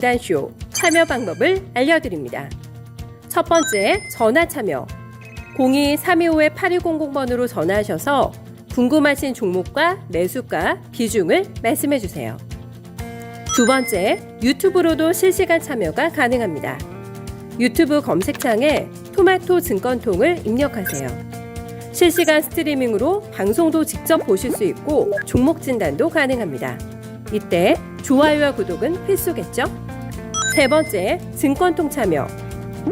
진단쇼 참여 방법을 알려드립니다. 첫 번째, 전화 참여. 02-325-8200번으로 전화하셔서 궁금하신 종목과 매수가, 비중을 말씀해주세요. 두 번째, 유튜브로도 실시간 참여가 가능합니다. 유튜브 검색창에 토마토 증권통을 입력하세요. 실시간 스트리밍으로 방송도 직접 보실 수 있고 종목 진단도 가능합니다. 이때 좋아요와 구독은 필수겠죠? 세 번째, 증권통 참여.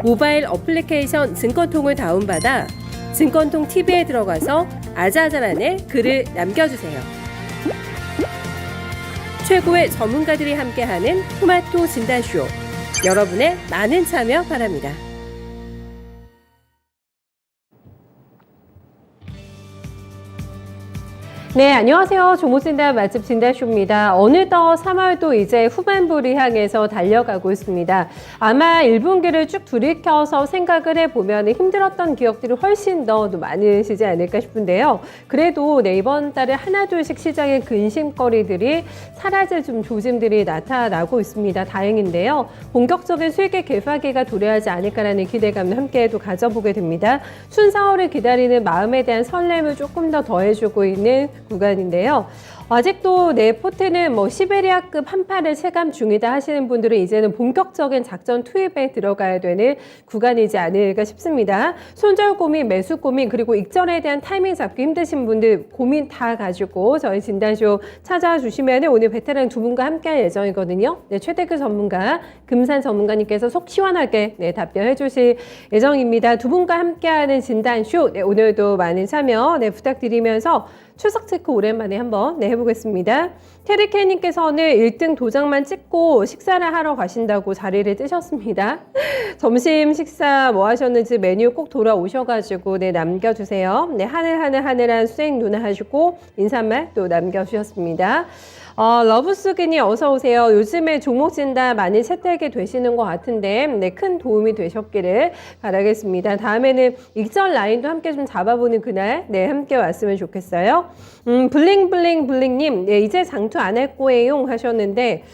모바일 어플리케이션 증권통을 다운받아 증권통 TV에 들어가서 아자아자란에 글을 남겨주세요. 최고의 전문가들이 함께하는 토마토 진단쇼. 여러분의 많은 참여 바랍니다. 네, 안녕하세요. 종목진단 맛집 진단쇼입니다. 어느덧 3월도 이제 후반부를 향해서 달려가고 있습니다. 아마 1분기를 쭉 돌이켜서 생각을 해보면 힘들었던 기억들이 훨씬 더 많으시지 않을까 싶은데요. 그래도 네, 이번 달에 하나둘씩 시장의 근심거리들이 사라질 좀 조짐들이 나타나고 있습니다. 다행인데요. 본격적인 수익의 개파기가 도래하지 않을까라는 기대감을 함께도 가져보게 됩니다. 순사월을 기다리는 마음에 대한 설렘을 조금 더 더해주고 있는 구간인데요. 아직도 내 포트는 시베리아급 한파를 체감 중이다 하시는 분들은 이제는 본격적인 작전 투입에 들어가야 되는 구간이지 않을까 싶습니다. 손절 고민, 매수 고민, 그리고 익절에 대한 타이밍 잡기 힘드신 분들 고민 다 가지고 저희 진단쇼 찾아주시면 오늘 베테랑 두 분과 함께 할 예정이거든요. 네, 최대급 전문가, 금산 전문가님께서 속 시원하게 답변해 주실 예정입니다. 두 분과 함께하는 진단쇼, 오늘도 많은 참여 부탁드리면서 출석 체크 오랜만에 한번 해보겠습니다. 테리케이님께서는 1등 도장만 찍고 식사를 하러 가신다고 자리를 뜨셨습니다. 점심 식사 뭐 하셨는지 메뉴 꼭 돌아오셔가지고 남겨주세요. 하늘하늘한 수행 누나 하시고 인사말 또 남겨주셨습니다. 러브수기니 어서 오세요. 요즘에 종목 진단 많이 채택이 되시는 것 같은데 큰 도움이 되셨기를 바라겠습니다. 다음에는 익절 라인도 함께 좀 잡아보는 그날 함께 왔으면 좋겠어요. 블링블링블링님 이제 장투 안 할 거예요 하셨는데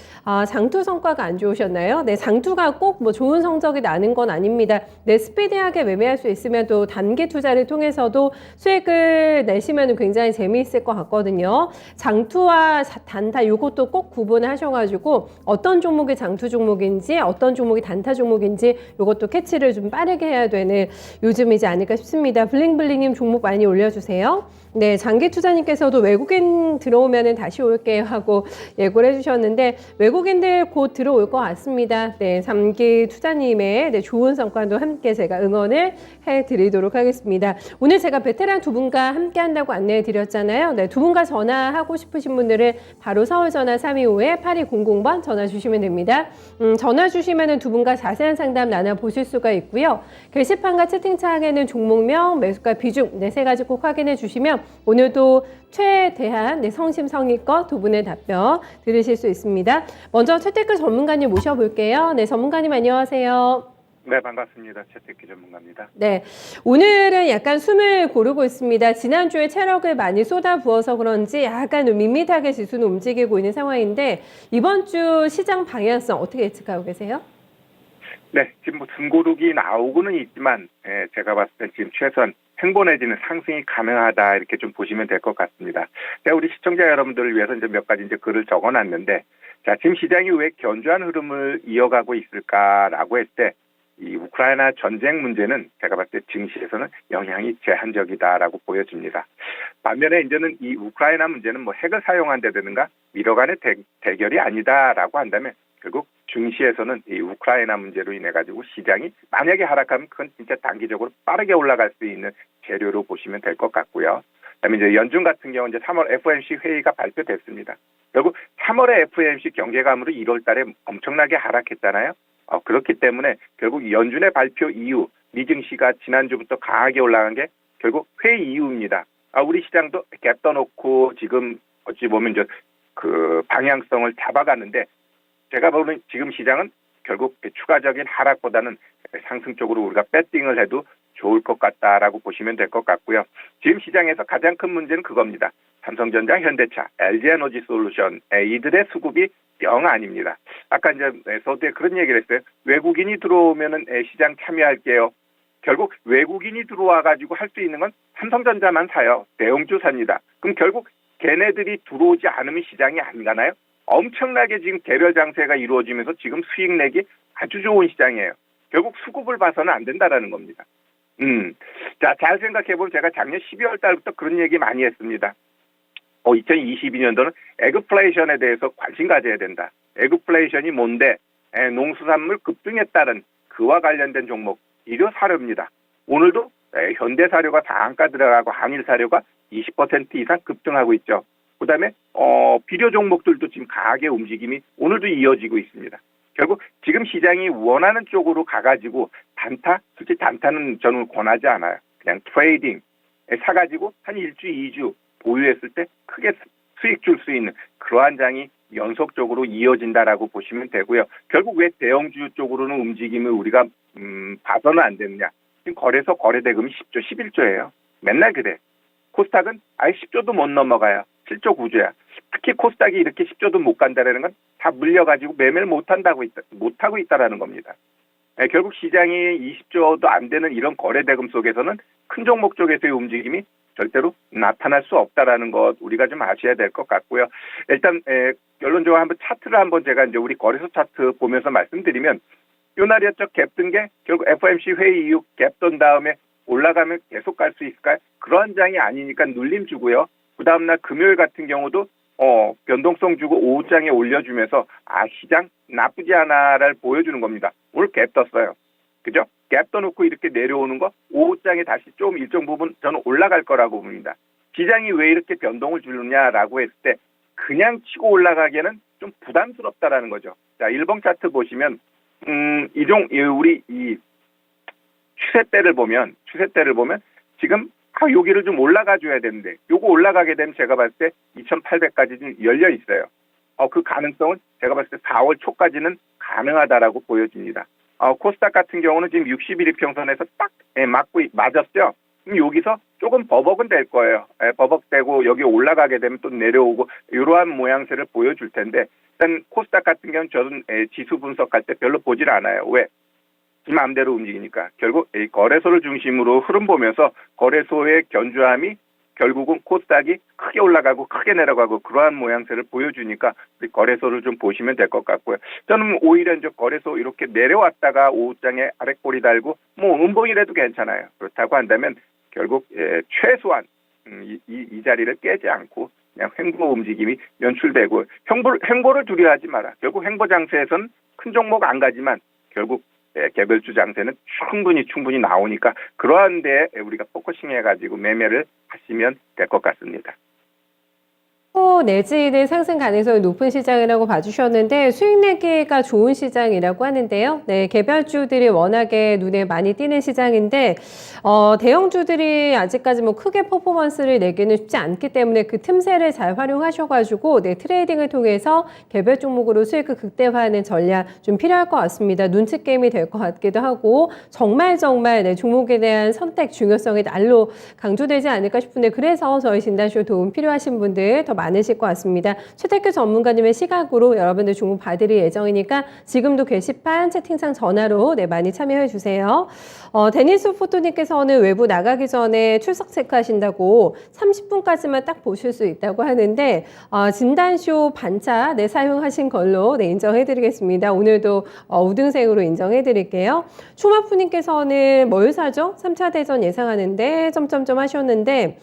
장투 성과가 안 좋으셨나요? 장투가 꼭 좋은 성적이 나는 건 아닙니다. 스피디하게 매매할 수 있으면 또 단기 투자를 통해서도 수익을 내시면 굉장히 재미있을 것 같거든요. 장투와 단타 이것도 꼭 구분하셔가지고 어떤 종목이 장투 종목인지 어떤 종목이 단타 종목인지 이것도 캐치를 좀 빠르게 해야 되는 요즘이지 않을까 싶습니다. 블링블링님 종목 많이 올려주세요. 네, 장기 투자님께서도 외국인 들어오면 다시 올게요 하고 예고를 해주셨는데 외국인들 곧 들어올 것 같습니다. 네, 3기 투자님의 좋은 성과도 함께 제가 응원을 해드리도록 하겠습니다. 오늘 제가 베테랑 두 분과 함께 한다고 안내해 드렸잖아요. 네, 두 분과 전화하고 싶으신 분들은 바로 서울전화 325-8200번 전화 주시면 됩니다. 전화 주시면 두 분과 자세한 상담 나눠보실 수가 있고요. 게시판과 채팅창에는 종목명, 매수가 비중 세 가지 꼭 확인해 주시면 오늘도 최대한 성심성의껏 두 분의 답변 들으실 수 있습니다. 먼저 최태규 전문가님 모셔볼게요. 네, 전문가님 안녕하세요. 네, 반갑습니다. 최태규 전문가입니다. 네, 오늘은 약간 숨을 고르고 있습니다. 지난주에 체력을 많이 쏟아부어서 그런지 약간 밋밋하게 지수는 움직이고 있는 상황인데 이번 주 시장 방향성 어떻게 예측하고 계세요? 네, 지금 숨고르기 나오고는 있지만 제가 봤을 땐 지금 최소한 횡보 내지는 상승이 가능하다 이렇게 좀 보시면 될 것 같습니다. 제가 우리 시청자 여러분들을 위해서 몇 가지 글을 적어놨는데, 자, 지금 시장이 왜 견조한 흐름을 이어가고 있을까라고 했을 때 이 우크라이나 전쟁 문제는 제가 봤을 때 증시에서는 영향이 제한적이다라고 보여집니다. 반면에 이제는 이 우크라이나 문제는 핵을 사용한다든가 미러 간의 대결이 아니다라고 한다면 결국 증시에서는 이 우크라이나 문제로 인해 가지고 시장이 만약에 하락하면 그건 진짜 단기적으로 빠르게 올라갈 수 있는 재료로 보시면 될 것 같고요. 그다음에 이제 연준 같은 경우 이제 3월 FOMC 회의가 발표됐습니다. 결국 3월에 FOMC 경계감으로 1월달에 엄청나게 하락했잖아요. 그렇기 때문에 결국 연준의 발표 이후 미증시가 지난주부터 강하게 올라간 게 결국 회의 이후입니다. 우리 시장도 갭 떠놓고 지금 어찌 보면 이제 그 방향성을 잡아가는데 제가 보는 지금 시장은 결국 추가적인 하락보다는 상승 쪽으로 우리가 배팅을 해도 좋을 것 같다라고 보시면 될 것 같고요. 지금 시장에서 가장 큰 문제는 그겁니다. 삼성전자, 현대차, LG에너지솔루션 이들의 수급이 영 아닙니다. 아까 이제 서두에 그런 얘기를 했어요. 외국인이 들어오면은 시장 참여할게요. 결국 외국인이 들어와 가지고 할 수 있는 건 삼성전자만 사요. 대형주 삽니다. 그럼 결국 걔네들이 들어오지 않으면 시장이 안 가나요? 엄청나게 지금 개별 장세가 이루어지면서 지금 수익 내기 아주 좋은 시장이에요. 결국 수급을 봐서는 안 된다라는 겁니다. 자, 잘 생각해보면 제가 작년 12월 달부터 그런 얘기 많이 했습니다. 2022년도는 에그플레이션에 대해서 관심 가져야 된다. 에그플레이션이 뭔데? 농수산물 급등에 따른 그와 관련된 종목 일요사료입니다. 오늘도 현대사료가 상한가 들어가고 한일사료가 20% 이상 급등하고 있죠. 그다음에 비료 종목들도 지금 강하게 움직임이 오늘도 이어지고 있습니다. 결국 지금 시장이 원하는 쪽으로 가가지고 단타, 솔직히 단타는 저는 권하지 않아요. 그냥 트레이딩 사가지고 한 1주, 2주 보유했을 때 크게 수익 줄 수 있는 그러한 장이 연속적으로 이어진다라고 보시면 되고요. 결국 왜 대형주 쪽으로는 움직임을 우리가 봐서는 안 되느냐. 지금 거래소 거래대금이 10조, 11조예요. 맨날 그래. 코스닥은 아예 10조도 못 넘어가요. 7조 9조야. 특히 코스닥이 이렇게 10조도 못 간다라는 건 다 물려가지고 매매를 못하고 있다라는 겁니다. 결국 시장이 20조도 안 되는 이런 거래대금 속에서는 큰 종목 쪽에서의 움직임이 절대로 나타날 수 없다라는 것 우리가 좀 아셔야 될 것 같고요. 일단 결론적으로 한번 차트를 한번 제가 이제 우리 거래소 차트 보면서 말씀드리면 요날이었죠. 갭든 게 결국 FOMC 회의 이후 갭돈 다음에 올라가면 계속 갈 수 있을까요? 그런 장이 아니니까 눌림 주고요. 그 다음날 금요일 같은 경우도 변동성 주고 오후장에 올려주면서 시장 나쁘지 않아를 보여주는 겁니다. 오늘 갭 떴어요. 그죠? 갭 떠놓고 이렇게 내려오는 거 오후장에 다시 좀 일정 부분 저는 올라갈 거라고 봅니다. 시장이 왜 이렇게 변동을 주느냐라고 했을 때 그냥 치고 올라가기에는 좀 부담스럽다라는 거죠. 자, 일봉 차트 보시면 우리 이 추세대를 보면 지금 여기를 좀 올라가 줘야 되는데 요거 올라가게 되면 제가 봤을 때 2800까지 좀 열려 있어요. 그 가능성은 제가 봤을 때 4월 초까지는 가능하다라고 보여집니다. 코스닥 같은 경우는 지금 61 이평선에서 딱 맞았죠. 그럼 여기서 조금 버벅은 될 거예요. 버벅되고 여기 올라가게 되면 또 내려오고 이러한 모양새를 보여줄 텐데 일단 코스닥 같은 경우는 저는 지수 분석할 때 별로 보질 않아요. 왜? 지 마음대로 움직이니까 결국 이 거래소를 중심으로 흐름 보면서 거래소의 견주함이 결국은 코스닥이 크게 올라가고 크게 내려가고 그러한 모양새를 보여주니까 우리 거래소를 좀 보시면 될 것 같고요. 저는 오히려 이제 거래소 이렇게 내려왔다가 오후장에 아랫골이 달고 음봉이라도 괜찮아요. 그렇다고 한다면 결국 최소한 이 자리를 깨지 않고 그냥 횡보 움직임이 연출되고 횡보를 두려워하지 마라. 결국 횡보 장세에서는 큰 종목 안 가지만 결국 개별주 장세는 충분히 나오니까 그러한 데 우리가 포커싱해가지고 매매를 하시면 될 것 같습니다. 내지는 상승 가능성이 높은 시장이라고 봐주셨는데 수익 내기가 좋은 시장이라고 하는데요. 네, 개별주들이 워낙에 눈에 많이 띄는 시장인데 대형주들이 아직까지 크게 퍼포먼스를 내기는 쉽지 않기 때문에 그 틈새를 잘 활용하셔가지고 트레이딩을 통해서 개별 종목으로 수익을 극대화하는 전략 좀 필요할 것 같습니다. 눈치 게임이 될 것 같기도 하고 정말 종목에 대한 선택 중요성이 날로 강조되지 않을까 싶은데 그래서 저희 진단쇼 도움 필요하신 분들 더 많으실 것 같습니다. 최태규 전문가님의 시각으로 여러분들 종목 봐드릴 예정이니까 지금도 게시판 채팅창 전화로 많이 참여해 주세요. 데니스 포토님께서는 외부 나가기 전에 출석 체크하신다고 30분까지만 딱 보실 수 있다고 하는데 진단쇼 반차 사용하신 걸로 인정해 드리겠습니다. 오늘도 우등생으로 인정해 드릴게요. 초마프님께서는 뭘 사죠? 3차 대전 예상하는데 점점점 하셨는데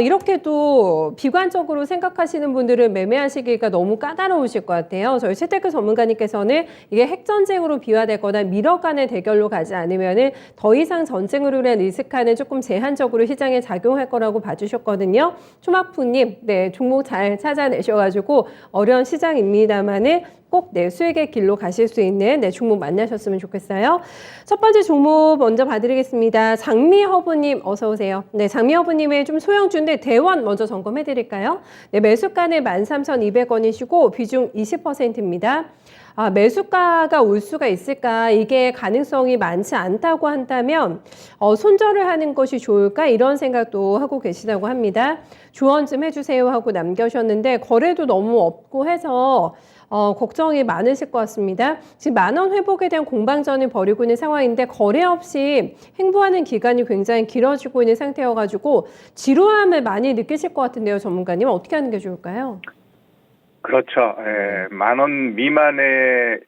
이렇게도 비관적으로 생각하시는 분들은 매매하시기가 너무 까다로우실 것 같아요. 저희 최태규 전문가님께서는 이게 핵전쟁으로 비화되거나 밀어가는 대결로 가지 않으면은 더 이상 전쟁으로 인한 리스크는 조금 제한적으로 시장에 작용할 거라고 봐주셨거든요. 초막푸님, 종목 잘 찾아내셔가지고 어려운 시장입니다만은 꼭 내 수익의 길로 가실 수 있는 종목 만나셨으면 좋겠어요. 첫 번째 종목 먼저 봐드리겠습니다. 장미허브님 어서 오세요. 네, 장미허브님의 좀 소형주인데 대원 먼저 점검해 드릴까요? 네, 매수가는 13,200원이시고 비중 20%입니다. 매수가가 올 수가 있을까? 이게 가능성이 많지 않다고 한다면 손절을 하는 것이 좋을까? 이런 생각도 하고 계시다고 합니다. 조언 좀 해주세요 하고 남겨주셨는데 거래도 너무 없고 해서 걱정이 많으실 것 같습니다. 지금 10,000원 회복에 대한 공방전을 벌이고 있는 상황인데 거래 없이 행보하는 기간이 굉장히 길어지고 있는 상태여가지고 지루함을 많이 느끼실 것 같은데요, 전문가님. 어떻게 하는 게 좋을까요? 그렇죠. 10,000원 미만의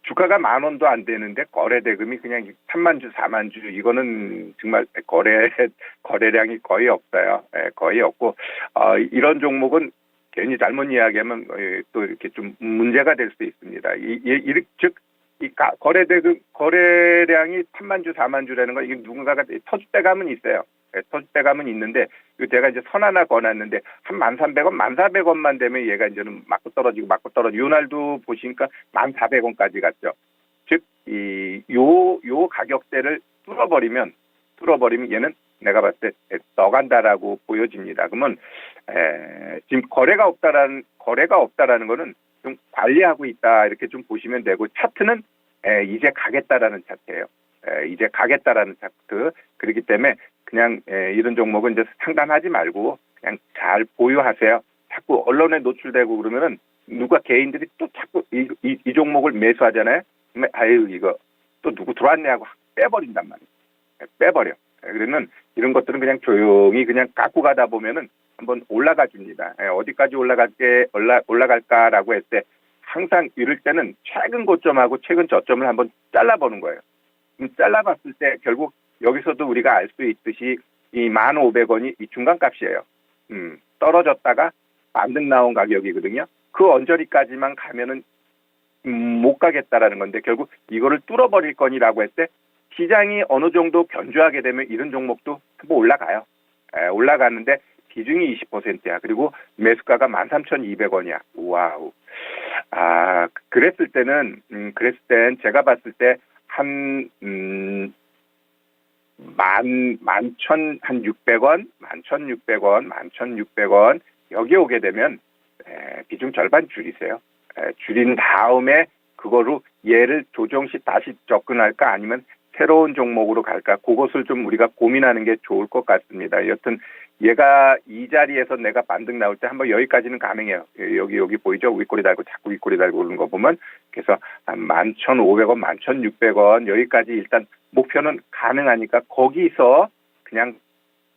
주가가 10,000원도 안 되는데 거래 대금이 그냥 30,000주, 40,000주 이거는 정말 거래량이 거의 없어요. 거의 없고 이런 종목은 괜히 잘못 이야기하면 또 이렇게 좀 문제가 될 수 있습니다. 즉 거래 대금 거래량이 30,000주, 40,000주라는 건 이게 누군가가 터줏대감은 있어요. 터줏대감은 있는데 제가 이제 선 하나 거놨는데 한 1,300원, 1,400원만 되면 얘가 이제는 맞고 떨어지고 요 날도 보시니까 1,400원까지 갔죠. 즉 요 가격대를 뚫어버리면 얘는 내가 봤을 때 떠간다라고 보여집니다. 그러면 지금 거래가 없다라는 거는 좀 관리하고 있다 이렇게 좀 보시면 되고 차트는 이제 가겠다라는 차트예요. 이제 가겠다라는 차트. 그렇기 때문에 그냥 이런 종목은 이제 상담하지 말고 그냥 잘 보유하세요. 자꾸 언론에 노출되고 그러면은 누가 개인들이 또 자꾸 이 종목을 매수하잖아요. 그러면 아유 이거 또 누구 들어왔네 하고 빼버린단 말이에요. 빼버려. 그러면 이런 것들은 그냥 조용히 그냥 갖고 가다 보면은 한번 올라가 줍니다. 어디까지 올라갈까라고 했을 때 항상 이럴 때는 최근 고점하고 최근 저점을 한번 잘라보는 거예요. 잘라봤을 때 결국 여기서도 우리가 알 수 있듯이 이 1,500원이 이 중간값이에요. 떨어졌다가 반등 나온 가격이거든요. 그 언저리까지만 가면은 못 가겠다라는 건데 결국 이거를 뚫어버릴 거니라고 했을 때 시장이 어느 정도 견조하게 되면 이런 종목도 한번 올라가요. 올라가는데 비중이 20%야. 그리고 매수가가 13,200원이야. 와우. 그랬을 땐 제가 봤을 때 한 11,600원, 11,600원 여기 오게 되면 비중 절반 줄이세요. 줄인 다음에 그거로 얘를 조정 시 다시 접근할까 아니면 새로운 종목으로 갈까 그것을 좀 우리가 고민하는 게 좋을 것 같습니다. 여튼 얘가 이 자리에서 내가 반등 나올 때 한번 여기까지는 가능해요. 여기 보이죠? 윗꼬리 달고 자꾸 윗꼬리 달고 오는 거 보면 그래서 한 11,500원, 11,600원 여기까지 일단 목표는 가능하니까 거기서 그냥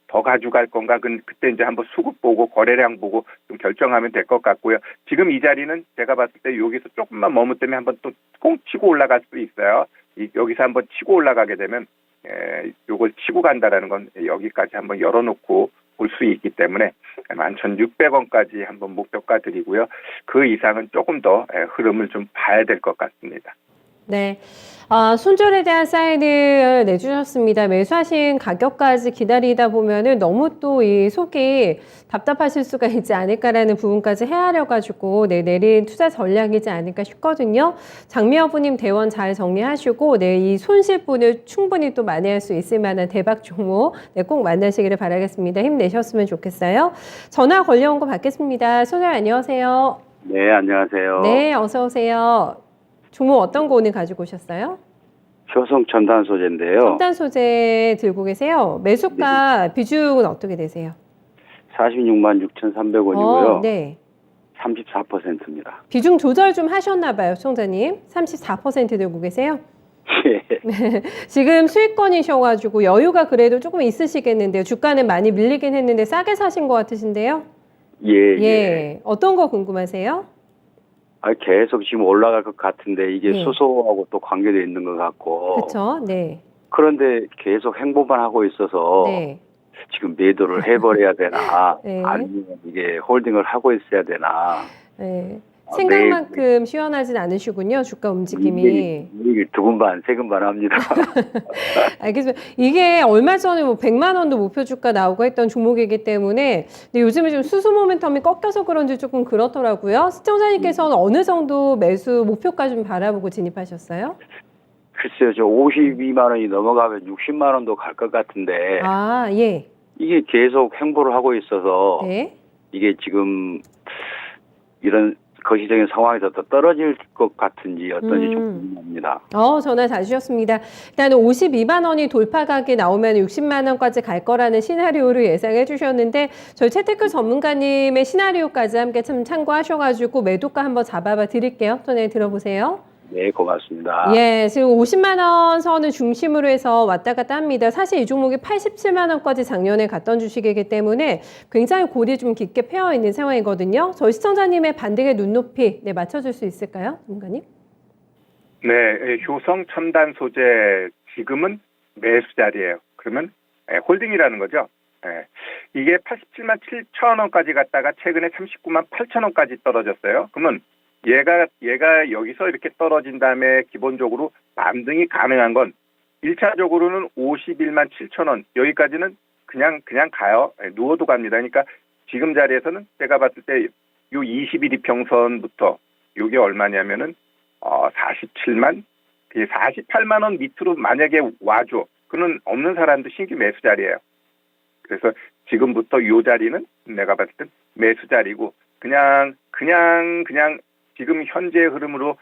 더 가져갈 건가 그때 이제 한번 수급 보고 거래량 보고 좀 결정하면 될 것 같고요. 지금 이 자리는 제가 봤을 때 여기서 조금만 머뭇대면 한번 또 꽁 치고 올라갈 수도 있어요. 여기서 한번 치고 올라가게 되면 요걸 치고 간다라는 건 여기까지 한번 열어놓고 볼 수 있기 때문에 11,600원까지 한번 목표가 드리고요. 그 이상은 조금 더 흐름을 좀 봐야 될 것 같습니다. 네. 손절에 대한 사인을 내주셨습니다. 매수하신 가격까지 기다리다 보면은 너무 또 이 속이 답답하실 수가 있지 않을까라는 부분까지 헤아려가지고 내린 투자 전략이지 않을까 싶거든요. 장미여부님 대원 잘 정리하시고 이 손실분을 충분히 또 만회할 수 있을 만한 대박 종목 꼭 만나시기를 바라겠습니다. 힘내셨으면 좋겠어요. 전화 걸려온 거 받겠습니다. 소장님 안녕하세요. 네, 안녕하세요. 네, 어서 오세요. 종목 어떤 거 오늘 가지고 오셨어요? 효성 첨단 소재인데요. 첨단 소재 들고 계세요. 매수가 비중은 어떻게 되세요? 466,300원이고요. 네. 34%입니다. 비중 조절 좀 하셨나 봐요, 총장님. 34% 들고 계세요? 예. 지금 수익권이셔가지고 여유가 그래도 조금 있으시겠는데요. 주가는 많이 밀리긴 했는데 싸게 사신 것 같으신데요? 예. 어떤 거 궁금하세요? 계속 지금 올라갈 것 같은데 이게 네. 수소하고 또 관계되어 있는 것 같고. 그렇죠. 네. 그런데 계속 행보만 하고 있어서 네. 지금 매도를 해버려야 되나 네. 아니면 이게 홀딩을 하고 있어야 되나. 네. 생각만큼 시원하진 않으시군요. 주가 움직임이. 매일 두근반, 세근반 합니다. 알겠습니다. 이게 얼마 전에 뭐 100만 원도 목표 주가 나오고 했던 종목이기 때문에 근데 요즘에 좀 수수 모멘텀이 꺾여서 그런지 조금 그렇더라고요. 시청자님께서는 어느 정도 매수 목표가 좀 바라보고 진입하셨어요? 글쎄요, 저 52만 원이 넘어가면 60만 원도 갈 것 같은데 아, 예. 이게 계속 횡보를 하고 있어서 네. 이게 지금 이런 거시적인 상황에서 더 떨어질 것 같은지 어떤지 좀 궁금합니다. 전화 잘 주셨습니다. 일단 52만 원이 돌파각이 나오면 60만 원까지 갈 거라는 시나리오를 예상해 주셨는데 저희 채테크 전문가님의 시나리오까지 함께 참 참고하셔가지고 매도가 한번 잡아봐 드릴게요. 전에 들어보세요. 네, 고맙습니다. 예, 지금 50만 원 선을 중심으로 해서 왔다 갔다 합니다. 사실 이 종목이 87만 원까지 작년에 갔던 주식이기 때문에 굉장히 골이 좀 깊게 패여 있는 상황이거든요. 저희 시청자님의 반등의 눈높이 맞춰줄 수 있을까요, 전문가님? 네, 효성 첨단 소재 지금은 매수 자리예요. 그러면 홀딩이라는 거죠. 이게 87만 7천 원까지 갔다가 최근에 39만 8천 원까지 떨어졌어요. 그러면 얘가 여기서 이렇게 떨어진 다음에 기본적으로 반등이 가능한 건 1차적으로는 51만 7천 원 여기까지는 그냥 가요. 누워도 갑니다. 그러니까 지금 자리에서는 제가 봤을 때 요 20일 이평선부터 요게 얼마냐면은 47만 48만 원 밑으로 만약에 와줘. 그는 없는 사람도 신규 매수 자리예요. 그래서 지금부터 요 자리는 내가 봤을 땐 매수 자리고 그냥 지금 현재 흐름으로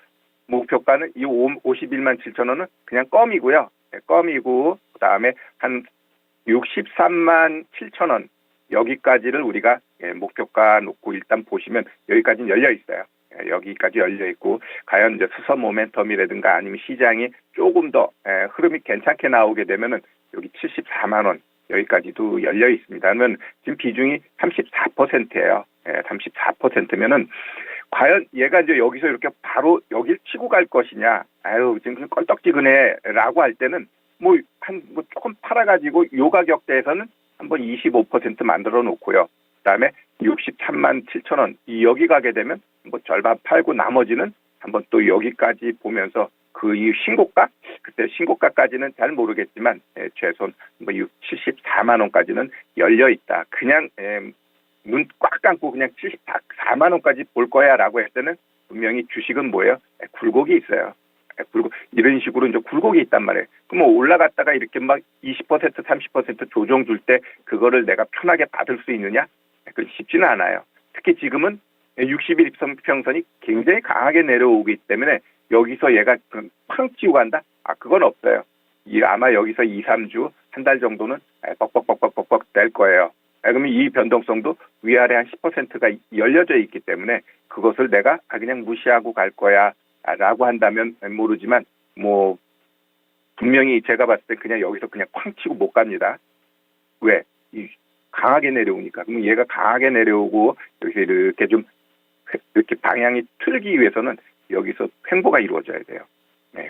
목표가는 이 51만 7천 원은 그냥 껌이고요. 껌이고 그다음에 한 63만 7천 원 여기까지를 우리가 목표가 놓고 일단 보시면 여기까지는 열려 있어요. 여기까지 열려 있고 과연 이제 수선 모멘텀이라든가 아니면 시장이 조금 더 흐름이 괜찮게 나오게 되면은 여기 74만 원 여기까지도 열려 있습니다. 그러면 지금 비중이 34%예요. 34%면은 과연 얘가 이제 여기서 이렇게 바로 여길 치고 갈 것이냐? 아유, 지금 껄떡지근해라고 할 때는 뭐 조금 팔아가지고 요 가격대에서는 한번 25% 만들어 놓고요. 그다음에 63만 7천 원 여기 가게 되면 뭐 절반 팔고 나머지는 한번 또 여기까지 보면서 그 이 신고가 그때 신고가까지는 잘 모르겠지만 최소한 뭐 74만 원까지는 열려 있다. 그냥 눈 꽉 감고 그냥 74만 원까지 볼 거야라고 했을 때는 분명히 주식은 뭐예요? 굴곡이 있어요. 이런 식으로 이제 굴곡이 있단 말이에요. 그럼 뭐 올라갔다가 이렇게 막 20% 30% 조정 줄 때 그거를 내가 편하게 받을 수 있느냐? 그건 쉽지는 않아요. 특히 지금은 60일 이평선이 굉장히 강하게 내려오기 때문에 여기서 얘가 팡 치고 간다? 그건 없어요. 아마 여기서 2, 3주 한 달 정도는 뻑뻑뻑뻑뻑뻑 될 거예요. 그러면 이 변동성도 위아래 한 10%가 열려져 있기 때문에 그것을 내가 그냥 무시하고 갈 거야 라고 한다면 모르지만 뭐 분명히 제가 봤을 때 그냥 여기서 그냥 쾅 치고 못 갑니다. 왜? 강하게 내려오니까. 그럼 얘가 강하게 내려오고 여기서 이렇게 좀 이렇게 방향이 틀기 위해서는 여기서 횡보가 이루어져야 돼요.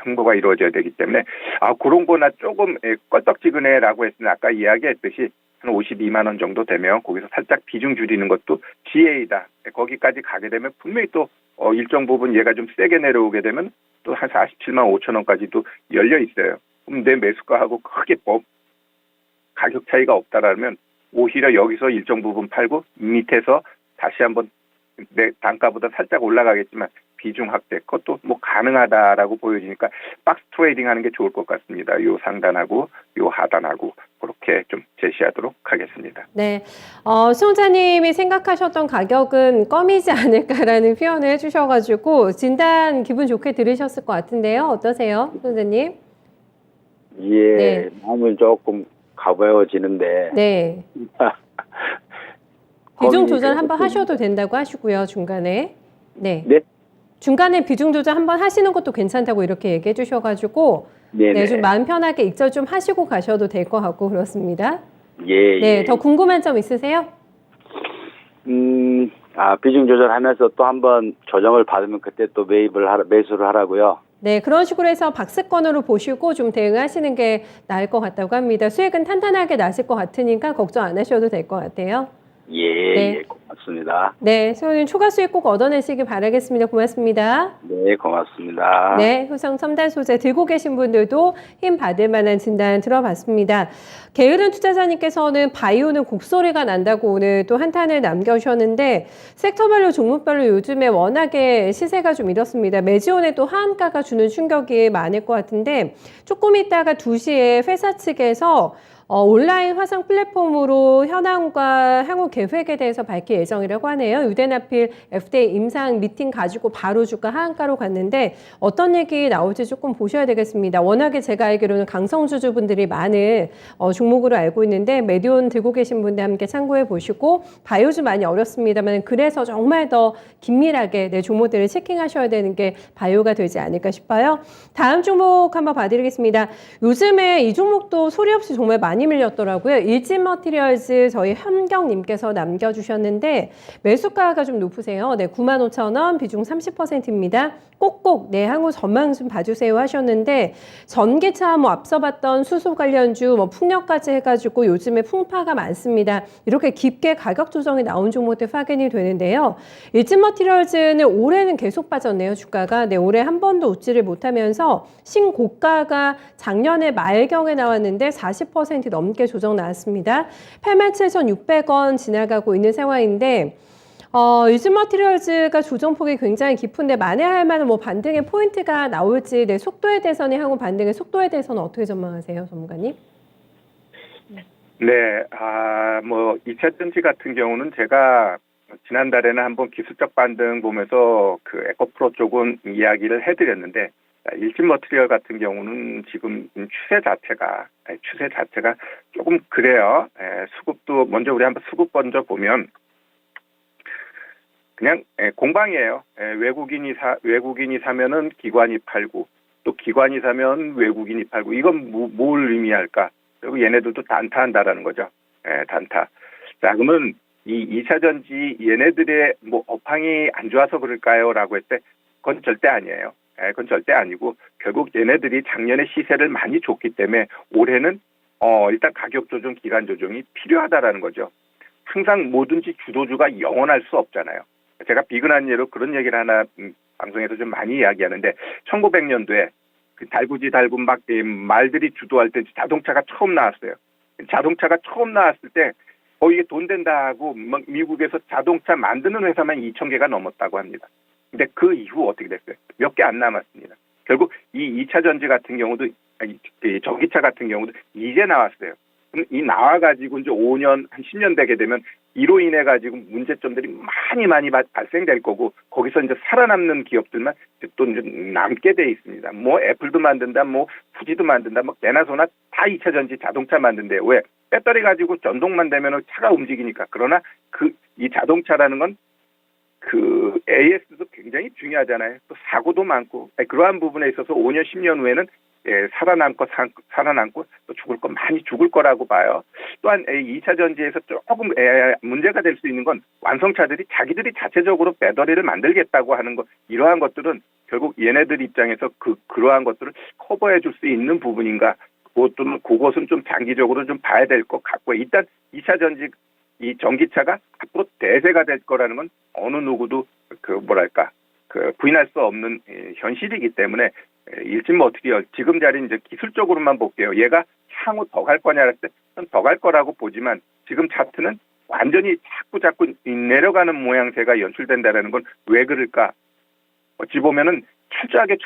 횡보가 이루어져야 되기 때문에 그런 거나 조금 껄떡지근해라고 했으면 아까 이야기했듯이 한 52만 원 정도 되면 거기서 살짝 비중 줄이는 것도 지혜이다. 거기까지 가게 되면 분명히 또 일정 부분 얘가 좀 세게 내려오게 되면 또 한 47만 5천 원까지도 열려 있어요. 그럼 내 매수가하고 크게 가격 차이가 없다라면 오히려 여기서 일정 부분 팔고 밑에서 다시 한번 내 단가보다 살짝 올라가겠지만 비중 확대 그것도 뭐 가능하다라고 보여지니까 박스 트레이딩 하는 게 좋을 것 같습니다. 요 상단하고 요 하단하고 그렇게 좀 제시하도록 하겠습니다. 네, 시청자님이 생각하셨던 가격은 껌이지 않을까라는 표현을 해주셔가지고 진단 기분 좋게 들으셨을 것 같은데요. 어떠세요, 시청자님? 예, 네. 마음은 조금 가벼워지는데. 네. 비중 조절 한번 하셔도 된다고 하시고요, 중간에. 네. 네? 중간에 비중 조절 한번 하시는 것도 괜찮다고 이렇게 얘기해 주셔가지고 네, 좀 마음 편하게 익절 좀 하시고 가셔도 될 것 같고 그렇습니다. 예. 네, 더 궁금한 점 있으세요? 비중 조절하면서 또 한번 조정을 받으면 그때 또 매수를 하라고요. 네, 그런 식으로 해서 박스권으로 보시고 좀 대응하시는 게 나을 것 같다고 합니다. 수익은 탄탄하게 나실 것 같으니까 걱정 안 하셔도 될 것 같아요. 예. 네. 예. 맞습니다. 네, 소연님 초과 수익 꼭 얻어내시기 바라겠습니다. 고맙습니다. 네, 고맙습니다. 네, 효성 첨단 소재 들고 계신 분들도 힘 받을 만한 진단 들어봤습니다. 게으른 투자자님께서는 바이오는 곡소리가 난다고 오늘 또 한탄을 남겨주셨는데 섹터별로 종목별로 요즘에 워낙에 시세가 좀 이렇습니다. 매지온에 또 하한가가 주는 충격이 많을 것 같은데 조금 있다가 2시에 회사 측에서 온라인 화상 플랫폼으로 현황과 향후 계획에 대해서 밝힐 예정이라고 하네요. 유대나필 FDA 임상 미팅 가지고 바로 주가 하한가로 갔는데 어떤 얘기 나올지 조금 보셔야 되겠습니다. 워낙에 제가 알기로는 강성주주분들이 많은 종목으로 알고 있는데 메디온 들고 계신 분들 함께 참고해 보시고 바이오주 많이 어렵습니다만 그래서 정말 더 긴밀하게 내 종목들을 체킹하셔야 되는 게 바이오가 되지 않을까 싶어요. 다음 종목 한번 봐드리겠습니다. 요즘에 이 종목도 소리 없이 정말 많이 밀렸더라고요. 일진머티리얼즈 저희 현경님께서 남겨주셨는데 매수가가 좀 높으세요. 네, 95,000원 비중 30%입니다. 꼭꼭 네, 향후 전망 좀 봐주세요 하셨는데 전기차 뭐 앞서 봤던 수소 관련주 뭐 풍력까지 해가지고 요즘에 풍파가 많습니다. 이렇게 깊게 가격 조정이 나온 종목들 확인이 되는데요. 일진머티리얼즈는 올해는 계속 빠졌네요. 주가가. 네, 올해 한 번도 웃지를 못하면서 신고가가 작년에 말경에 나왔는데 40% 넘게 조정 나왔습니다. 87,600원 지나가고 있는 상황인데 일진머티리얼즈가 조정폭이 굉장히 깊은데 만회할 만한 뭐 반등의 포인트가 나올지 네, 속도에 대해서는 향후 반등의 속도에 대해서는 어떻게 전망하세요, 전문가님? 네, 뭐 2차 전지 같은 경우는 제가 지난달에는 한번 기술적 반등 보면서 그 에코프로 쪽은 이야기를 해드렸는데 일진머티리얼 같은 경우는 지금 추세 자체가 조금 그래요. 수급도 먼저 우리 한번 수급 먼저 보면 그냥 공방이에요. 외국인이 사면은 기관이 팔고 또 기관이 사면 외국인이 팔고 이건 뭘 의미할까? 그리고 얘네들도 단타한다라는 거죠. 단타. 자, 그러면 이 2차 전지 얘네들의 뭐 업황이 안 좋아서 그럴까요?라고 했을 때 그건 절대 아니에요. 그건 절대 아니고 결국 얘네들이 작년에 시세를 많이 줬기 때문에 올해는 일단 가격 조정, 기간 조정이 필요하다라는 거죠. 항상 뭐든지 주도주가 영원할 수 없잖아요. 제가 비근한 예로 그런 얘기를 하나 방송에서 좀 많이 이야기하는데 1900년도에 그 달구지 막 말들이 주도할 때 자동차가 처음 나왔어요. 자동차가 처음 나왔을 때 이게 돈 된다 하고 막 미국에서 자동차 만드는 회사만 2,000개가 넘었다고 합니다. 근데 그 이후 어떻게 됐어요? 몇 개 안 남았습니다. 결국 이 2차 전지 같은 경우도 전기차 같은 경우도 이제 나왔어요. 그럼 이 나와가지고 이제 5년 한 10년 되게 되면 이로 인해 가지고 문제점들이 많이 발생될 거고 거기서 이제 살아남는 기업들만 또 이제 남게 돼 있습니다. 뭐 애플도 만든다, 뭐 fu지도 만든다, 뭐 개나 소나 다 2차 전지 자동차 만든대요. 왜? 배터리 가지고 전동만 되면 차가 움직이니까. 그러나 이 자동차라는 건 그 AS도 굉장히 중요하잖아요. 또 사고도 많고 그러한 부분에 있어서 5년, 10년 후에는 살아남고 또 죽을 거 많이 죽을 거라고 봐요. 또한 2차 전지에서 조금 문제가 될 수 있는 건 완성차들이 자기들이 자체적으로 배터리를 만들겠다고 하는 것 이러한 것들은 결국 얘네들 입장에서 그러한 것들을 커버해 줄 수 있는 부분인가 그것은 좀 장기적으로 좀 봐야 될 것 같고요. 일단 2차 전지 이 전기차가 앞으로 대세가 될 거라는 건 어느 누구도 부인할 수 없는 현실이기 때문에 일진머티리얼 지금 자리 이제 기술적으로만 볼게요. 얘가 향후 더 갈 거냐 할 때 더 갈 거라고 보지만 지금 차트는 완전히 자꾸 내려가는 모양새가 연출된다는 건 왜 그럴까? 어찌 보면은 철저하게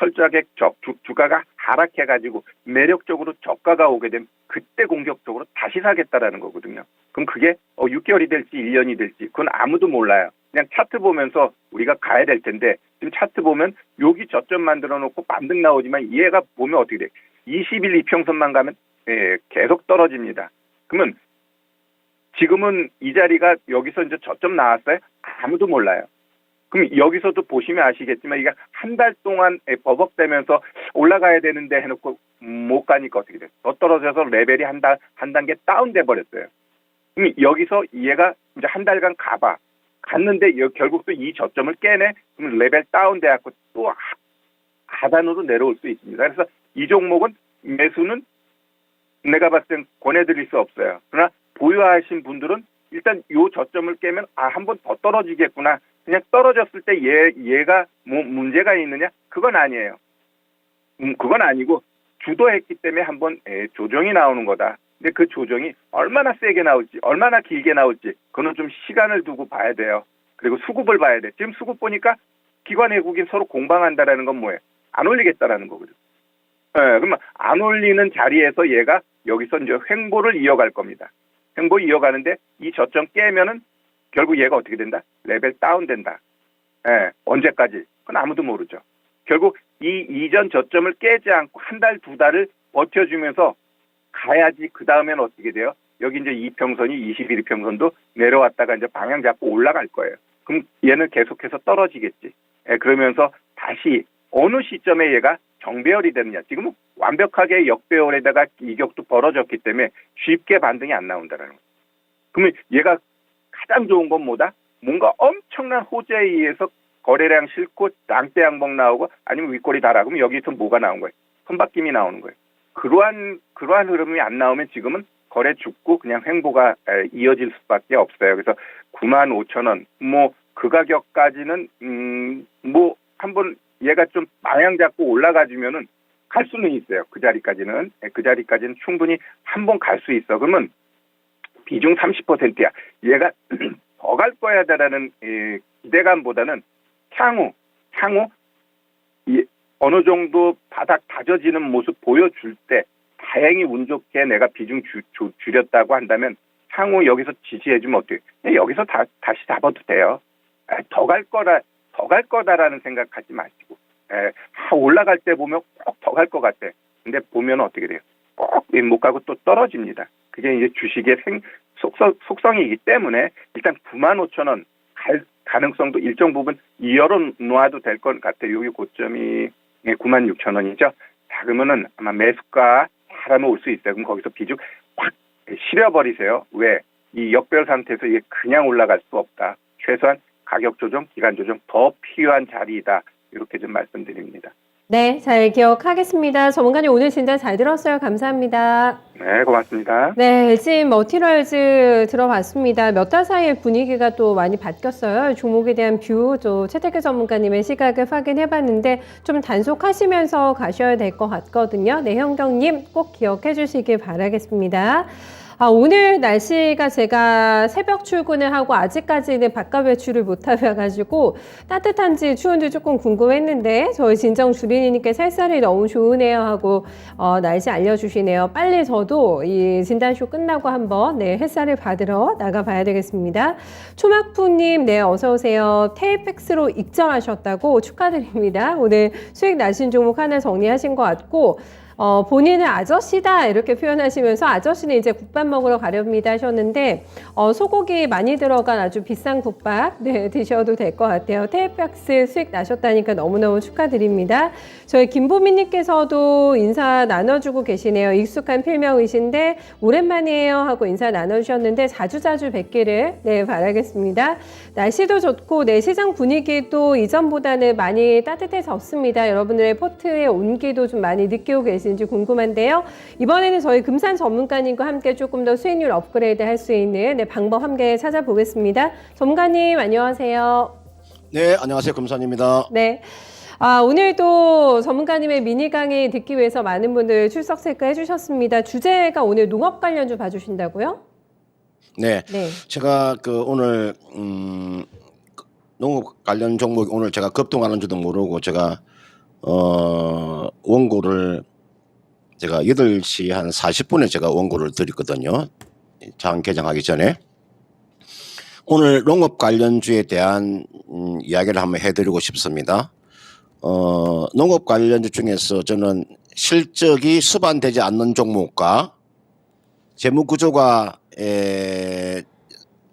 주가가 하락해가지고 매력적으로 저가가 오게 되면 그때 공격적으로 다시 사겠다라는 거거든요. 그럼 그게 6개월이 될지 1년이 될지 그건 아무도 몰라요. 그냥 차트 보면서 우리가 가야 될 텐데 지금 차트 보면 여기 저점 만들어 놓고 반등 나오지만 얘가 보면 어떻게 돼? 20일 이평선만 가면 계속 떨어집니다. 그러면 지금은 이 자리가 여기서 이제 저점 나왔어요? 아무도 몰라요. 그럼 여기서도 보시면 아시겠지만 이게 한 달 동안 버벅대면서 올라가야 되는데 해놓고 못 가니까 어떻게 돼요? 더 떨어져서 레벨이 한 단계 다운돼 버렸어요. 그럼 여기서 얘가 이제 한 달간 갔는데 결국 또 이 저점을 깨네? 그럼 레벨 다운돼 갖고 또 하단으로 내려올 수 있습니다. 그래서 이 종목은 매수는 내가 봤을 땐 권해드릴 수 없어요. 그러나 보유하신 분들은 일단 요 저점을 깨면 한 번 더 떨어지겠구나. 그냥 떨어졌을 때 얘가 뭐 문제가 있느냐? 그건 아니에요. 그건 아니고 주도했기 때문에 한번 조정이 나오는 거다. 근데 그 조정이 얼마나 세게 나올지, 얼마나 길게 나올지, 그거는 좀 시간을 두고 봐야 돼요. 그리고 수급을 봐야 돼. 지금 수급 보니까 기관 외국인 서로 공방한다라는 건 뭐예요? 안 올리겠다라는 거거든요. 그러면 안 올리는 자리에서 얘가 여기서 이제 횡보를 이어갈 겁니다. 횡보 이어가는데 이 저점 깨면은 결국 얘가 어떻게 된다? 레벨 다운 된다. 언제까지? 그건 아무도 모르죠. 결국 이 이전 저점을 깨지 않고 한 달, 두 달을 버텨주면서 가야지. 그 다음엔 어떻게 돼요? 여기 이제 이평선이 21이평선도 내려왔다가 이제 방향 잡고 올라갈 거예요. 그럼 얘는 계속해서 떨어지겠지. 그러면서 다시 어느 시점에 얘가 정배열이 되느냐. 지금은 완벽하게 역배열에다가 이격도 벌어졌기 때문에 쉽게 반등이 안 나온다는 거예요. 그러면 얘가 가장 좋은 건 뭐다? 뭔가 엄청난 호재에 의해서 거래량 싫고 낭대 양봉 나오고 아니면 윗꼬리 달아. 그러면 여기서 뭐가 나온 거예요? 손바뀜이 나오는 거예요. 그러한 흐름이 안 나오면 지금은 거래 죽고 그냥 횡보가 이어질 수밖에 없어요. 그래서 95,000원 뭐 그 가격까지는 뭐 한번 얘가 좀 방향 잡고 올라가 주면은 갈 수는 있어요. 그 자리까지는 충분히 한 번 갈 수 있어. 그러면 비중 30%야. 얘가 더 갈 거야라는 기대감보다는 향후 어느 정도 바닥 다져지는 모습 보여줄 때 다행히 운 좋게 내가 비중 줄였다고 한다면 향후 여기서 지지해주면 어때요? 여기서 다시 잡아도 돼요. 더 갈 거다라는 생각하지 마시고 올라갈 때 보면 꼭 더 갈 것 같아. 근데 보면 어떻게 돼요? 꼭 못 가고 또 떨어집니다. 그게 이제 주식의 속성이기 때문에 일단 95,000원 갈 가능성도 일정 부분 열어놓아도 될 것 같아요. 여기 고점이 96,000원이죠. 자, 그러면은 아마 매수가 잘하면 올 수 있어요. 그럼 거기서 비중 확 실어버리세요. 왜? 이 역별 상태에서 이게 그냥 올라갈 수 없다. 최소한 가격 조정, 기간 조정 더 필요한 자리이다. 이렇게 좀 말씀드립니다. 네, 잘 기억하겠습니다. 전문가님 오늘 진짜 잘 들었어요. 감사합니다. 네, 고맙습니다. 네, LG 머티리얼즈 들어봤습니다. 몇 달 사이에 분위기가 또 많이 바뀌었어요. 종목에 대한 뷰, 또 최태규 전문가님의 시각을 확인해봤는데 좀 단속하시면서 가셔야 될 것 같거든요. 네, 현경님 꼭 기억해 주시길 바라겠습니다. 오늘 날씨가 제가 새벽 출근을 하고 아직까지는 바깥 외출을 못 해가지고 따뜻한지 추운지 조금 궁금했는데 저희 진정 주린이님께 살살이 너무 좋으네요 하고 날씨 알려주시네요. 빨리 저도 이 진단쇼 끝나고 한번 햇살을 받으러 나가봐야 되겠습니다. 초막푸님 어서 오세요. 테이펙스로 익절하셨다고 축하드립니다. 오늘 수익 나신 종목 하나 정리하신 것 같고 본인은 아저씨다 이렇게 표현하시면서 아저씨는 이제 국밥 먹으러 가렵니다 하셨는데 소고기 많이 들어간 아주 비싼 국밥 드셔도 될 것 같아요. 테이펙스 수익 나셨다니까 너무너무 축하드립니다. 저희 김보민님께서도 인사 나눠주고 계시네요. 익숙한 필명이신데 오랜만이에요 하고 인사 나눠주셨는데 자주자주 뵙기를 바라겠습니다. 날씨도 좋고 시장 분위기도 이전보다는 많이 따뜻해졌습니다. 여러분들의 포트의 온기도 좀 많이 느끼고 계신지 궁금한데요. 이번에는 저희 금산 전문가님과 함께 조금 더 수익률 업그레이드 할 수 있는 방법 함께 찾아보겠습니다. 전문가님 안녕하세요. 네, 안녕하세요. 금산입니다. 네. 오늘도 전문가님의 미니 강의 듣기 위해서 많은 분들 출석 체크해 주셨습니다. 주제가 오늘 농업 관련주 봐주신다고요? 네. 제가 오늘 농업 관련 종목 오늘 제가 급등하는 줄도 모르고 제가 원고를 제가 8시 한 40분에 제가 원고를 드렸거든요. 장 개장하기 전에. 오늘 농업 관련주에 대한 이야기를 한번 해드리고 싶습니다. 농업 관련주 중에서 저는 실적이 수반되지 않는 종목과 재무구조가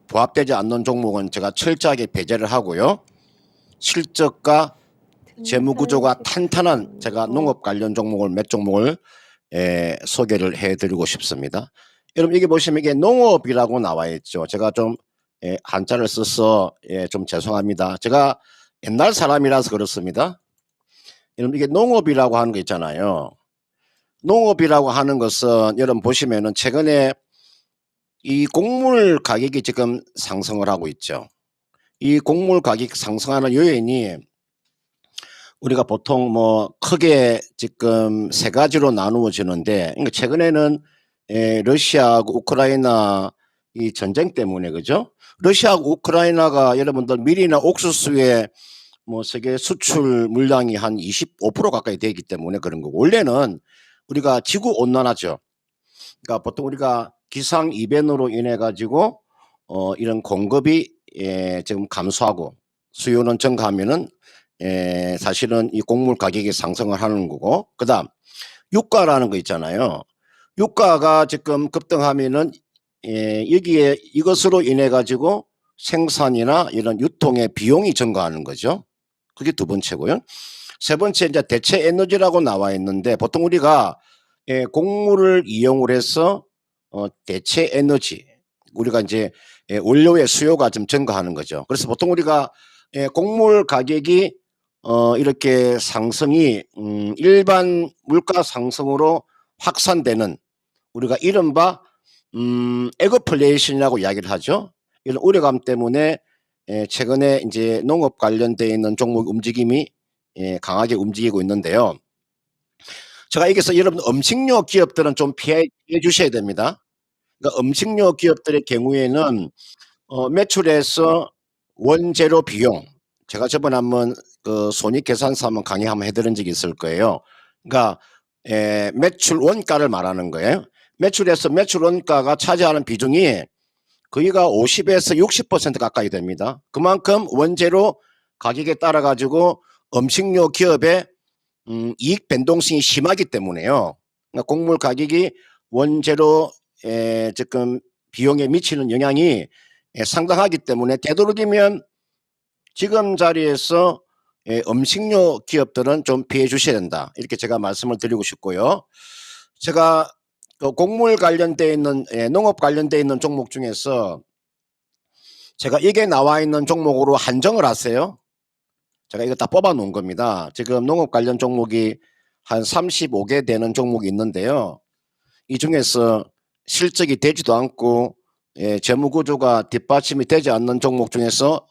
부합되지 않는 종목은 제가 철저하게 배제를 하고요. 실적과 재무구조가 탄탄한 제가 농업 관련 종목을 몇 종목을 소개를 해드리고 싶습니다. 여러분 이게 보시면 이게 농업이라고 나와 있죠. 제가 좀 한자를 써서 좀 죄송합니다. 제가 옛날 사람이라서 그렇습니다. 여러분 이게 농업이라고 하는 거 있잖아요. 농업이라고 하는 것은 여러분 보시면은 최근에 이 곡물 가격이 지금 상승을 하고 있죠. 이 곡물 가격 상승하는 요인이 우리가 보통 뭐 크게 지금 세 가지로 나누어지는데, 그러니까 최근에는 러시아하고 우크라이나 이 전쟁 때문에, 그죠? 러시아하고 우크라이나가 여러분들 밀이나 옥수수의 뭐 세계 수출 물량이 한 25% 가까이 되기 때문에 그런 거고, 원래는 우리가 지구 온난화죠. 그러니까 보통 우리가 기상 이변으로 인해 가지고 이런 공급이 지금 감소하고 수요는 증가하면은 사실은 이 곡물 가격이 상승을 하는 거고, 그다음 유가라는 거 있잖아요. 유가가 지금 급등하면은 여기에 이것으로 인해 가지고 생산이나 이런 유통의 비용이 증가하는 거죠. 그게 두 번째고요. 세 번째 이제 대체 에너지라고 나와 있는데, 보통 우리가 곡물을 이용을 해서 대체 에너지, 우리가 이제 원료의 수요가 좀 증가하는 거죠. 그래서 보통 우리가 곡물 가격이 이렇게 상승이 일반 물가 상승으로 확산되는, 우리가 이른바 에그플레이션이라고 이야기를 하죠. 이런 우려감 때문에 최근에 이제 농업 관련되어 있는 종목 움직임이 강하게 움직이고 있는데요. 제가 여기서 여러분 음식료 기업들은 좀 피해 주셔야 됩니다. 그러니까 음식료 기업들의 경우에는 매출에서 원재료 비용, 제가 저번에 한번 그 손익계산서 한번 강의 한번 해드린 적이 있을 거예요. 그러니까 매출 원가를 말하는 거예요. 매출에서 매출 원가가 차지하는 비중이 거의가 50에서 60% 가까이 됩니다. 그만큼 원재료 가격에 따라 가지고 음식료 기업의 이익 변동성이 심하기 때문에요. 그러니까 곡물 가격이 원재료 지금 비용에 미치는 영향이 상당하기 때문에 되도록이면 지금 자리에서 음식료 기업들은 좀 피해 주셔야 된다, 이렇게 제가 말씀을 드리고 싶고요. 제가 그 곡물 관련되어 있는 농업 관련되어 있는 종목 중에서 제가 이게 나와 있는 종목으로 한정을 하세요. 제가 이거 다 뽑아 놓은 겁니다. 지금 농업 관련 종목이 한 35개 되는 종목이 있는데요. 이 중에서 실적이 되지도 않고 재무 구조가 뒷받침이 되지 않는 종목 중에서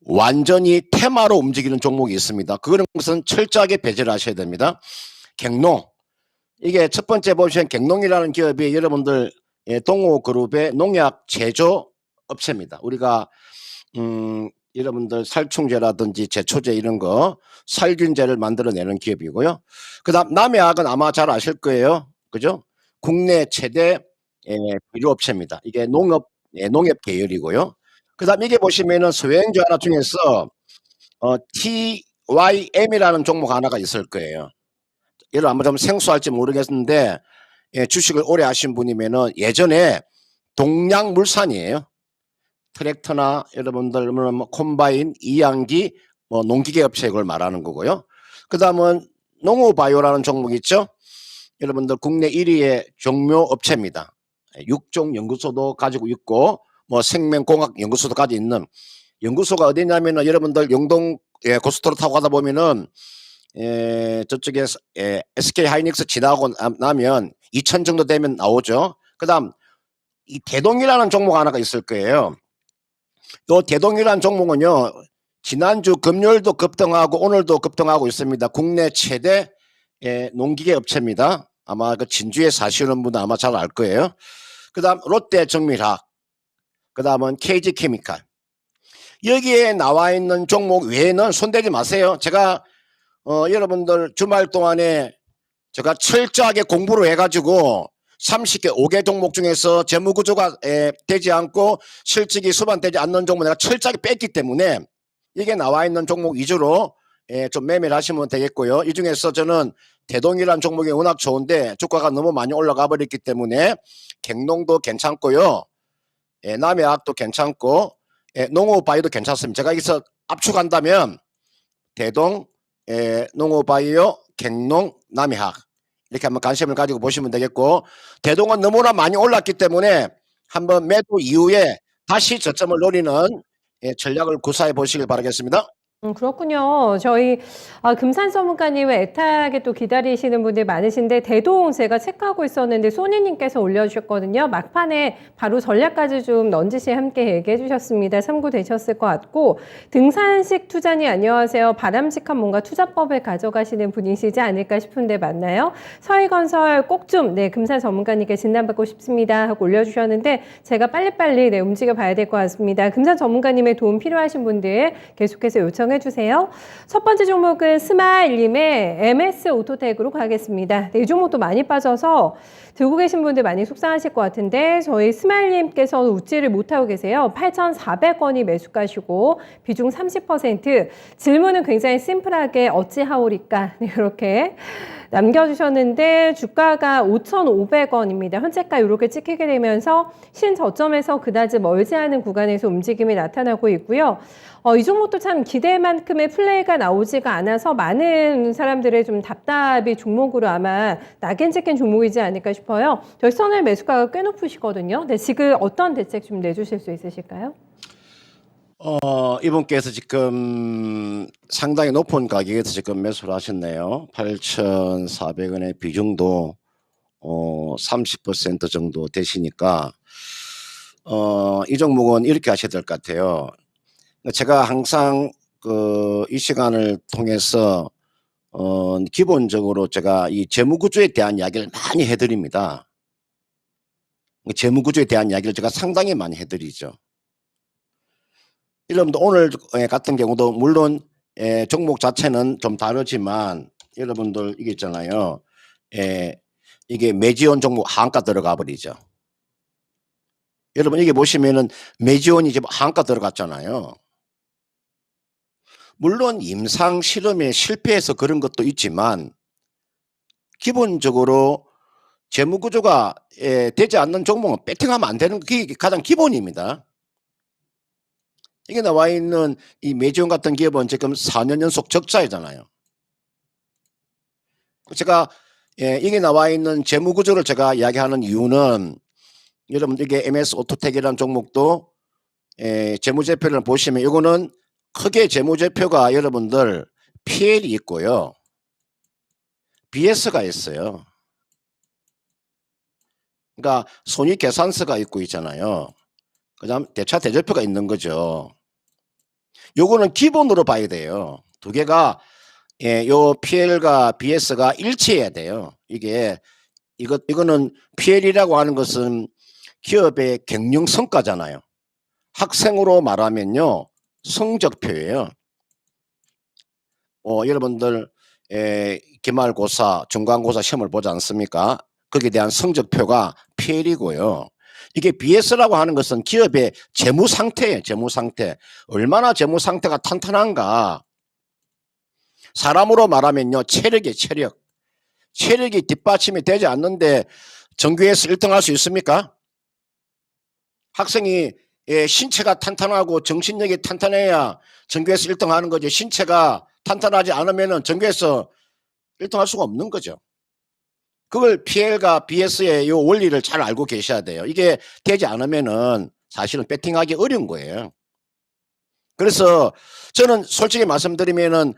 완전히 테마로 움직이는 종목이 있습니다. 그런 것은 철저하게 배제를 하셔야 됩니다. 갱농. 이게 첫 번째 보시면 갱농이라는 기업이 여러분들 동호그룹의 농약 제조 업체입니다. 우리가 여러분들 살충제라든지 제초제 이런 거 살균제를 만들어내는 기업이고요. 그다음 남해학은 아마 잘 아실 거예요. 그죠? 국내 최대 비료업체입니다. 이게 농업 계열이고요. 그다음 이게 보시면은 소형주 하나 중에서 TYM이라는 종목 하나가 있을 거예요. 여러분 아마 좀 생소할지 모르겠는데 주식을 오래 하신 분이면은 예전에 동양물산이에요. 트랙터나 여러분들 뭐 콤바인, 이양기, 뭐 농기계 업체 이걸 말하는 거고요. 그다음은 농우바이오라는 종목 있죠. 여러분들 국내 1위의 종묘 업체입니다. 육종 연구소도 가지고 있고 뭐 생명공학 연구소도 가지고 있는, 연구소가 어디냐면은 여러분들 영동 고속도로 타고 가다 보면은 저쪽에 SK 하이닉스 지나고 나면 2000 정도 되면 나오죠. 그다음 이 대동이라는 종목 하나가 있을 거예요. 이 대동이라는 종목은요, 지난주 금요일도 급등하고 오늘도 급등하고 있습니다. 국내 최대 농기계 업체입니다. 아마 그 진주에 사시는 분은 아마 잘 알 거예요. 그다음 롯데정밀학, 그다음은 KG케미칼. 여기에 나와 있는 종목 외에는 손대지 마세요. 제가 여러분들 주말 동안에 제가 철저하게 공부를 해가지고 30개 5개 종목 중에서 재무구조가 되지 않고 실적이 수반되지 않는 종목 내가 철저하게 뺐기 때문에 이게 나와 있는 종목 위주로 좀 매매를 하시면 되겠고요. 이 중에서 저는 대동이라는 종목이 워낙 좋은데 주가가 너무 많이 올라가 버렸기 때문에 갱농도 괜찮고요. 남해학도 괜찮고 농어바이오도 괜찮습니다. 제가 여기서 압축한다면 대동, 농어바이오, 갱농, 남해학 이렇게 한번 관심을 가지고 보시면 되겠고, 대동은 너무나 많이 올랐기 때문에 한번 매도 이후에 다시 저점을 노리는 전략을 구사해 보시길 바라겠습니다. 그렇군요. 저희 금산 전문가님을 애타게 또 기다리시는 분들 많으신데 대동 제가 체크하고 있었는데 소니님께서 올려주셨거든요. 막판에 바로 전략까지 좀 넌지시 함께 얘기해 주셨습니다. 참고되셨을 것 같고 등산식 투자니 안녕하세요. 바람직한 뭔가 투자법을 가져가시는 분이시지 않을까 싶은데 맞나요? 서희건설 꼭 좀 금산 전문가님께 진단받고 싶습니다 하고 올려주셨는데 제가 빨리빨리 움직여 봐야 될 것 같습니다. 금산 전문가님의 도움 필요하신 분들 계속해서 요청해 주세요. 첫 번째 종목은 스마일님의 MS 오토텍으로 가겠습니다. 이 종목도 많이 빠져서 들고 계신 분들 많이 속상하실 것 같은데 저희 스마일님께서 웃지를 못하고 계세요. 8,400원이 매수가시고 비중 30%. 질문은 굉장히 심플하게 어찌하오리까 이렇게 남겨주셨는데 주가가 5,500원입니다. 현재가 이렇게 찍히게 되면서 신저점에서 그다지 멀지 않은 구간에서 움직임이 나타나고 있고요. 이 종목도 참 기대만큼의 플레이가 나오지가 않아서 많은 사람들의 좀 답답이 종목으로 아마 낙인 찍힌 종목이지 않을까 싶어요. 저희 선을 매수가가 꽤 높으시거든요. 네, 지금 어떤 대책 좀 내주실 수 있으실까요? 이분께서 지금 상당히 높은 가격에서 지금 매수를 하셨네요. 8,400원의 비중도 30% 정도 되시니까 이 종목은 이렇게 하셔야 될 것 같아요. 제가 항상 이 시간을 통해서 기본적으로 제가 이 재무구조에 대한 이야기를 많이 해드립니다. 재무구조에 대한 이야기를 제가 상당히 많이 해드리죠. 여러분들 오늘 같은 경우도 물론 종목 자체는 좀 다르지만 여러분들 이게 있잖아요. 이게 매지원 종목 하한가 들어가 버리죠. 여러분 이게 보시면은 매지원이 지금 하한가 들어갔잖아요. 물론 임상 실험에 실패해서 그런 것도 있지만 기본적으로 재무구조가 되지 않는 종목은 배팅하면 안 되는 게 가장 기본입니다. 이게 나와 있는 이 매지원 같은 기업은 지금 4년 연속 적자이잖아요. 제가 이게 나와 있는 재무구조를 제가 이야기하는 이유는 여러분 이게 MS 오토텍이라는 종목도 재무제표를 보시면 이거는 크게 재무제표가 여러분들 PL이 있고요. BS가 있어요. 그러니까 손익계산서가 있고 있잖아요. 그 다음 대차 대조표가 있는 거죠. 요거는 기본으로 봐야 돼요. 두 개가 요 PL과 BS가 일치해야 돼요. 이거는 PL이라고 하는 것은 기업의 경영 성과잖아요. 학생으로 말하면요. 성적표예요. 여러분들 기말고사, 중간고사 시험을 보지 않습니까? 거기에 대한 성적표가 PL이고요. 이게 BS라고 하는 것은 기업의 재무 상태예요. 재무 상태. 얼마나 재무 상태가 탄탄한가. 사람으로 말하면요. 체력이에요. 체력. 체력이 뒷받침이 되지 않는데 전교에서 1등 할 수 있습니까? 학생이 신체가 탄탄하고 정신력이 탄탄해야 전교에서 1등 하는 거죠. 신체가 탄탄하지 않으면 전교에서 1등 할 수가 없는 거죠. 그걸 PL과 BS의 이 원리를 잘 알고 계셔야 돼요. 이게 되지 않으면은 사실은 배팅하기 어려운 거예요. 그래서 저는 솔직히 말씀드리면은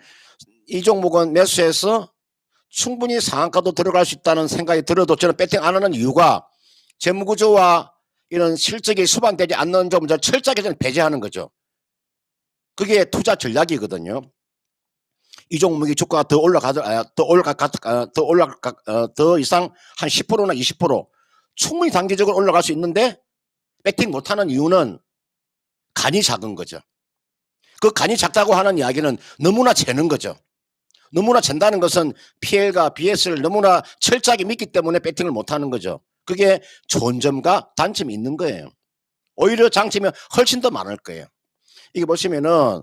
이 종목은 매수해서 충분히 상한가도 들어갈 수 있다는 생각이 들어도 저는 배팅 안 하는 이유가 재무구조와 이런 실적이 수반되지 않는 점을 철저하게 저는 배제하는 거죠. 그게 투자 전략이거든요. 이 종목이 주가가 더 이상 한 10%나 20% 충분히 단기적으로 올라갈 수 있는데 배팅 못하는 이유는 간이 작은 거죠. 그 간이 작다고 하는 이야기는 너무나 재는 거죠. 너무나 잰다는 것은 PL과 BS를 너무나 철저하게 믿기 때문에 배팅을 못하는 거죠. 그게 좋은 점과 단점이 있는 거예요. 오히려 장점이 훨씬 더 많을 거예요. 이게 보시면은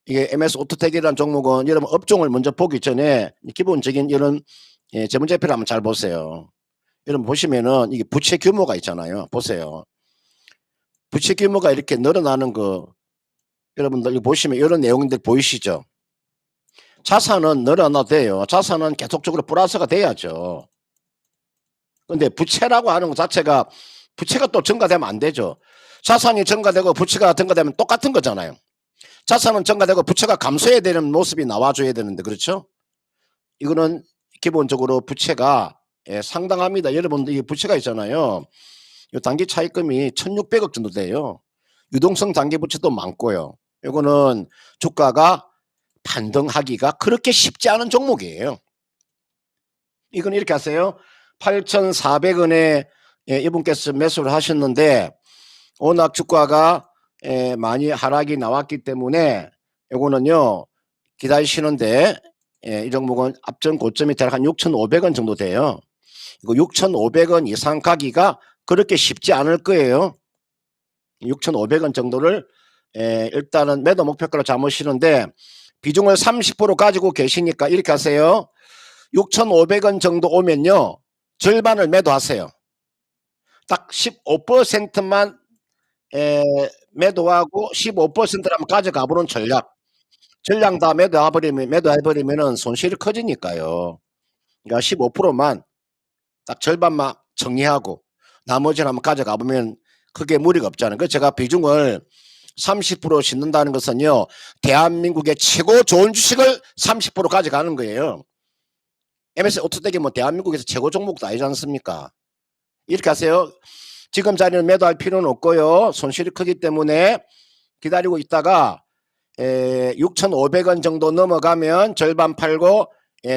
이게 MS 오토텍이라는 종목은 여러분 업종을 먼저 보기 전에 기본적인 이런 재무제표를 한번 잘 보세요. 여러분 보시면은 이게 부채 규모가 있잖아요. 보세요. 부채 규모가 이렇게 늘어나는 거 여러분들 보시면 이런 내용들 보이시죠? 자산은 늘어나도 돼요. 자산은 계속적으로 플러스가 돼야죠. 근데 부채라고 하는 것 자체가 부채가 또 증가되면 안 되죠. 자산이 증가되고 부채가 증가되면 똑같은 거잖아요. 자산은 증가되고 부채가 감소해야 되는 모습이 나와줘야 되는데 그렇죠? 이거는 기본적으로 부채가 상당합니다. 여러분들 이 부채가 있잖아요. 이 단기 차입금이 1,600억 정도 돼요. 유동성 단기 부채도 많고요. 이거는 주가가 반등하기가 그렇게 쉽지 않은 종목이에요. 이건 이렇게 하세요. 8,400원에 이분께서 매수를 하셨는데 워낙 주가가 많이 하락이 나왔기 때문에 이거는요 기다리시는데 이 종목은 앞전 고점이 대략 한 6,500원 정도 돼요. 이거 6,500원 이상 가기가 그렇게 쉽지 않을 거예요. 6,500원 정도를 일단은 매도 목표가로 잡으시는데 비중을 30% 가지고 계시니까 이렇게 하세요. 6,500원 정도 오면요 절반을 매도하세요. 딱 15%만 매도하고 15%를 가져가 보는 전략 다 매도해버리면은 손실이 커지니까요. 그러니까 15%만 딱 절반만 정리하고 나머지는 한번 가져가 보면 크게 무리가 없잖아요. 그래서 제가 비중을 30% 싣는다는 것은요 대한민국의 최고 좋은 주식을 30% 가져가는 거예요. MSCI 오토텍이 뭐 대한민국에서 최고 종목도 아니지 않습니까? 이렇게 하세요. 지금 자리는 매도할 필요는 없고요. 손실이 크기 때문에 기다리고 있다가 6,500원 정도 넘어가면 절반 팔고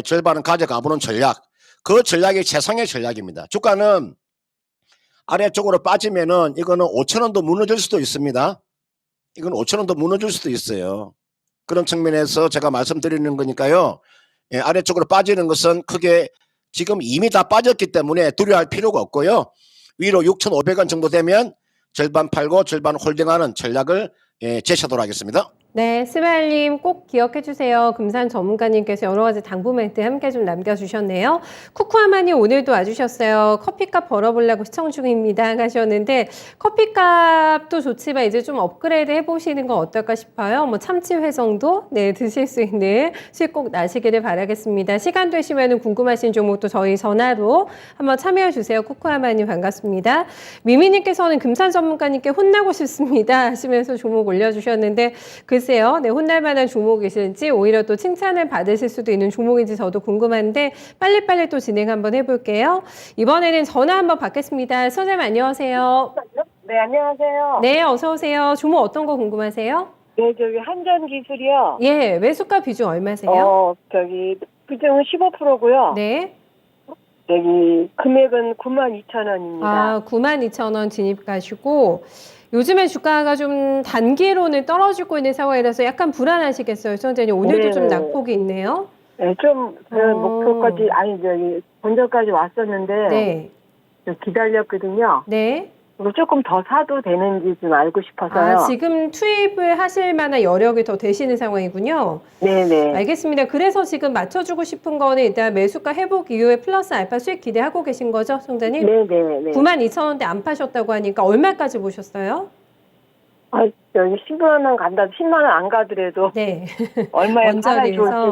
절반은 가져가 보는 전략. 그 전략이 최상의 전략입니다. 주가는 아래쪽으로 빠지면은 이거는 5,000원도 무너질 수도 있습니다. 이건 5,000원도 무너질 수도 있어요. 그런 측면에서 제가 말씀드리는 거니까요. 아래쪽으로 빠지는 것은 크게 지금 이미 다 빠졌기 때문에 두려워할 필요가 없고요. 위로 6,500원 정도 되면 절반 팔고 절반 홀딩하는 전략을 제시하도록 하겠습니다. 네, 스마일님 꼭 기억해 주세요. 금산 전문가님께서 여러 가지 당부 멘트 함께 좀 남겨주셨네요. 쿠쿠아마님 오늘도 와주셨어요. 커피값 벌어보려고 시청 중입니다 하셨는데 커피값도 좋지만 이제 좀 업그레이드 해보시는 건 어떨까 싶어요. 뭐 참치 회성도 드실 수 있는 수익 꼭 나시기를 바라겠습니다. 시간 되시면 궁금하신 종목도 저희 전화로 한번 참여해 주세요. 쿠쿠아마님 반갑습니다. 미미님께서는 금산 전문가님께 혼나고 싶습니다 하시면서 종목 올려주셨는데 글쎄요. 혼날 만한 종목이실지 오히려 또 칭찬을 받으실 수도 있는 종목인지 저도 궁금한데 빨리빨리 또 진행 한번 해볼게요. 이번에는 전화 한번 받겠습니다. 선생님 안녕하세요. 네, 안녕하세요. 네, 어서 오세요. 종목 어떤 거 궁금하세요? 네, 저기 한전기술이요. 예, 매수가 비중 얼마세요? 비중은 15%고요. 네. 여기 금액은 92,000원입니다. 아, 92,000원 진입가시고 요즘에 주가가 좀 단기로는 떨어지고 있는 상황이라서 약간 불안하시겠어요, 선생님. 오늘도 네. 좀 낙폭이 있네요. 네, 좀 목표까지 본전까지 왔었는데 네. 좀 기다렸거든요. 네. 이거 조금 더 사도 되는지 좀 알고 싶어서요. 아, 지금 투입을 하실 만한 여력이 더 되시는 상황이군요. 네네. 알겠습니다. 그래서 지금 맞춰주고 싶은 거는 일단 매수가 회복 이후에 플러스 알파 수익 기대하고 계신 거죠, 송자님? 네네네. 92,000원대 안 파셨다고 하니까 얼마까지 보셨어요? 여기 10만 원 간다, 10만 원 안 가더라도 네. 얼마에 팔아야 원자리에서.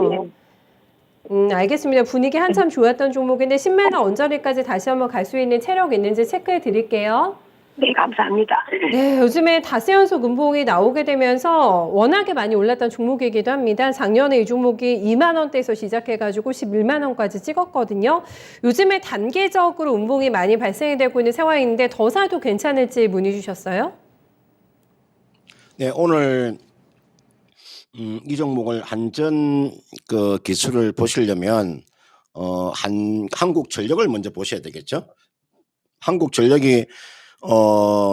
좋을지. 알겠습니다. 분위기 한참 좋았던 종목인데 10만 원 언저리까지 다시 한번 갈 수 있는 체력 있는지 체크해 드릴게요. 네, 감사합니다. 네, 요즘에 닷새 연속 음봉이 나오게 되면서 워낙에 많이 올랐던 종목이기도 합니다. 작년에 이 종목이 2만 원대에서 시작해가지고 11만 원까지 찍었거든요. 요즘에 단계적으로 음봉이 많이 발생이 되고 있는 상황인데 더 사도 괜찮을지 문의 주셨어요? 네, 오늘 이 종목을 한전 그 기술을 보시려면 한국전력을 먼저 보셔야 되겠죠. 한국전력이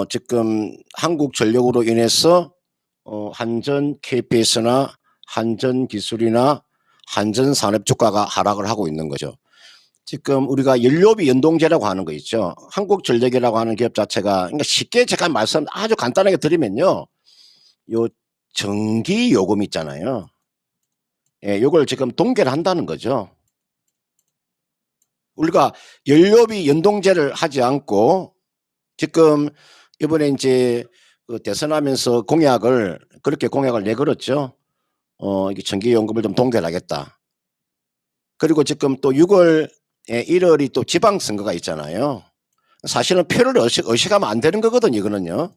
지금 한국전력으로 인해서 한전 KPS나 한전기술이나 한전산업 주가가 하락을 하고 있는 거죠. 지금 우리가 연료비 연동제라고 하는 거 있죠. 한국전력이라고 하는 기업 자체가 그러니까 쉽게 제가 말씀 아주 간단하게 드리면요. 요 전기 요금 있잖아요. 예, 요걸 지금 동결 한다는 거죠. 우리가 연료비 연동제를 하지 않고 지금 이번에 이제 그 대선하면서 그렇게 공약을 내걸었죠. 이게 전기요금을 좀 동결하겠다. 그리고 지금 또 6월 1월이 또 지방선거가 있잖아요. 사실은 표를 의식하면 안 되는 거거든요, 이거는요.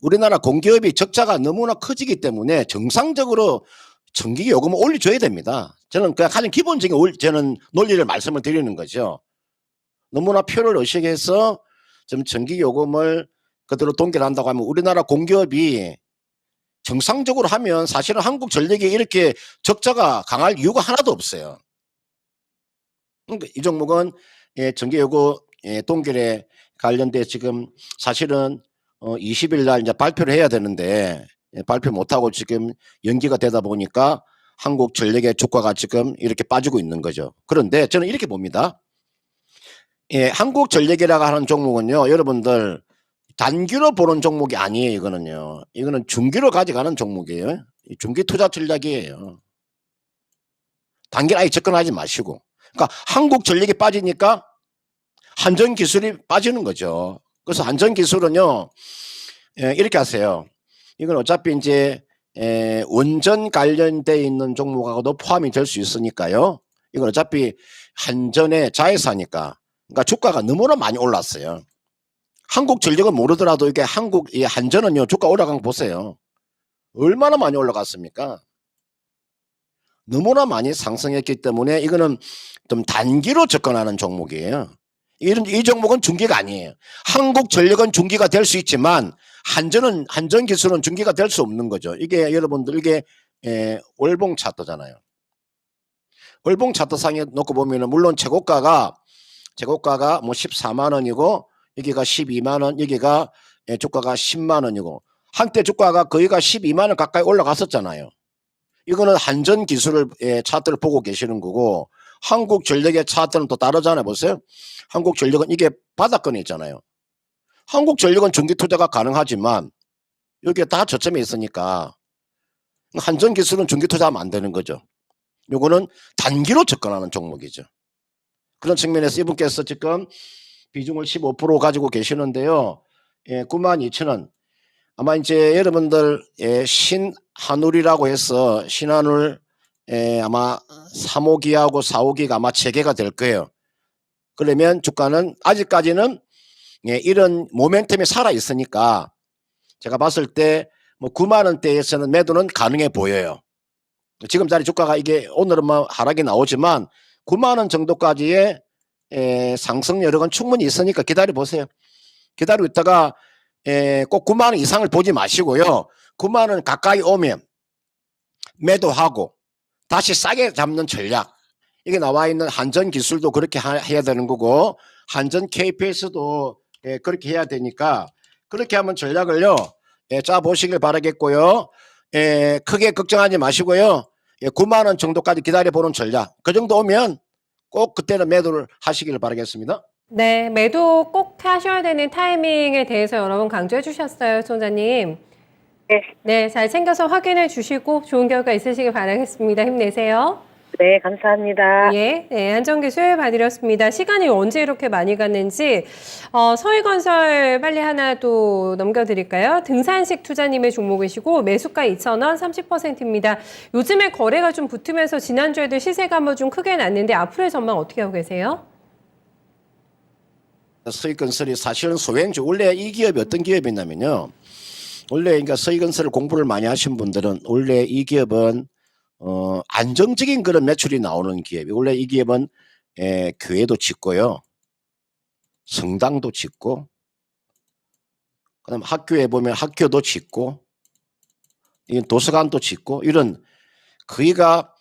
우리나라 공기업이 적자가 너무나 커지기 때문에 정상적으로 전기 요금을 올려줘야 됩니다. 저는 그 가장 기본적인 저는 논리를 말씀을 드리는 거죠. 너무나 표를 의식해서 좀 전기 요금을 그대로 동결한다고 하면 우리나라 공기업이 정상적으로 하면 사실은 한국전력이 이렇게 적자가 강할 이유가 하나도 없어요. 그러니까 이 종목은 전기요금 동결에 관련돼 지금 사실은 20일 날 이제 발표를 해야 되는데 발표 못하고 지금 연기가 되다 보니까 한국전력의 주가가 지금 이렇게 빠지고 있는 거죠. 그런데 저는 이렇게 봅니다. 한국전력이라고 하는 종목은요, 여러분들 단기로 보는 종목이 아니에요. 이거는 중기로 가져가는 종목이에요. 중기 투자 전략이에요. 단기를 아예 접근하지 마시고. 그러니까 한국전력이 빠지니까 한전기술이 빠지는 거죠. 그래서 한전기술은요, 이렇게 하세요. 이건 어차피 이제 원전 관련돼 있는 종목하고도 포함이 될 수 있으니까요. 이건 어차피 한전의 자회사니까. 그러니까 주가가 너무나 많이 올랐어요. 한국전력은 모르더라도 이게 이 한전은요, 주가 올라간 거 보세요. 얼마나 많이 올라갔습니까? 너무나 많이 상승했기 때문에 이거는 좀 단기로 접근하는 종목이에요. 이 종목은 중기가 아니에요. 한국전력은 중기가 될 수 있지만 한전기술은 중기가 될 수 없는 거죠. 이게 여러분들 이게 월봉 차트잖아요. 월봉 차트상에 놓고 보면은 물론 최고가가 뭐 14만 원이고 여기가 12만 원, 여기가 주가가 10만 원이고 한때 주가가 거의가 12만 원 가까이 올라갔었잖아요. 이거는 한전기술의 차트를 보고 계시는 거고 한국전력의 차트는 또 다르잖아요. 보세요. 한국전력은 이게 바닥권에 있잖아요. 한국전력은 중기 투자가 가능하지만 여기에 다 저점에 있으니까 한전기술은 중기 투자하면 안 되는 거죠. 요거는 단기로 접근하는 종목이죠. 그런 측면에서 이분께서 지금 비중을 15% 가지고 계시는데요. 92,000원. 아마 이제 여러분들 신한울이라고 해서 신한울 아마 3호기하고 4호기가 아마 재개가 될 거예요. 그러면 주가는 아직까지는 이런 모멘텀이 살아 있으니까 제가 봤을 때 뭐 9만 원대에서는 매도는 가능해 보여요. 지금 자리 주가가 이게 오늘은 뭐 하락이 나오지만 9만 원 정도까지의 상승 여력은 충분히 있으니까 기다려 보세요. 기다리고 있다가 꼭 9만 원 이상을 보지 마시고요. 9만 원 가까이 오면 매도하고 다시 싸게 잡는 전략. 이게 나와 있는 한전기술도 그렇게 해야 되는 거고 한전 KPS도 그렇게 해야 되니까 그렇게 하면 전략을요. 짜 보시길 바라겠고요. 크게 걱정하지 마시고요. 9만 원 정도까지 기다려보는 전략. 그 정도 오면 꼭 그때는 매도를 하시길 바라겠습니다. 네, 매도 꼭 하셔야 되는 타이밍에 대해서 여러분 강조해 주셨어요, 총장님. 네. 네, 잘 챙겨서 확인해 주시고 좋은 결과 있으시길 바라겠습니다. 힘내세요. 네, 감사합니다. 예, 네, 한정기술 봐드렸습니다. 시간이 언제 이렇게 많이 갔는지 서희건설 빨리 하나 또 넘겨드릴까요? 등산식 투자님의 종목이시고 매수가 2,000원 30%입니다. 요즘에 거래가 좀 붙으면서 지난주에도 시세가 한번 좀 크게 났는데 앞으로의 전망 어떻게 하고 계세요? 서희건설이 사실은 소행주 원래 이 기업이 어떤 기업이냐면요. 원래 그러니까 서희건설을 공부를 많이 하신 분들은 원래 이 기업은 안정적인 그런 매출이 나오는 기업이 원래 이 기업은 교회도 짓고요. 성당도 짓고 그다음 학교에 보면 학교도 짓고 도서관도 짓고 이런 거기가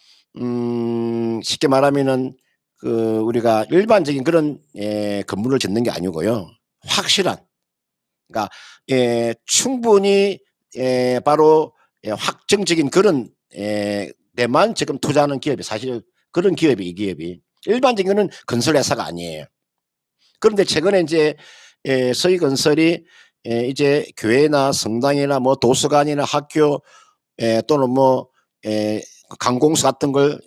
쉽게 말하면은 그 우리가 일반적인 그런 건물을 짓는 게 아니고요. 확실한 그러니까 충분히 바로 확정적인 그런 데만 지금 투자하는 기업이 사실 그런 기업이 이 기업이 일반적인 건 건설회사가 아니에요. 그런데 최근에 이제 서희건설이 이제 교회나 성당이나 뭐 도서관이나 학교 또는 뭐 관공서 같은 걸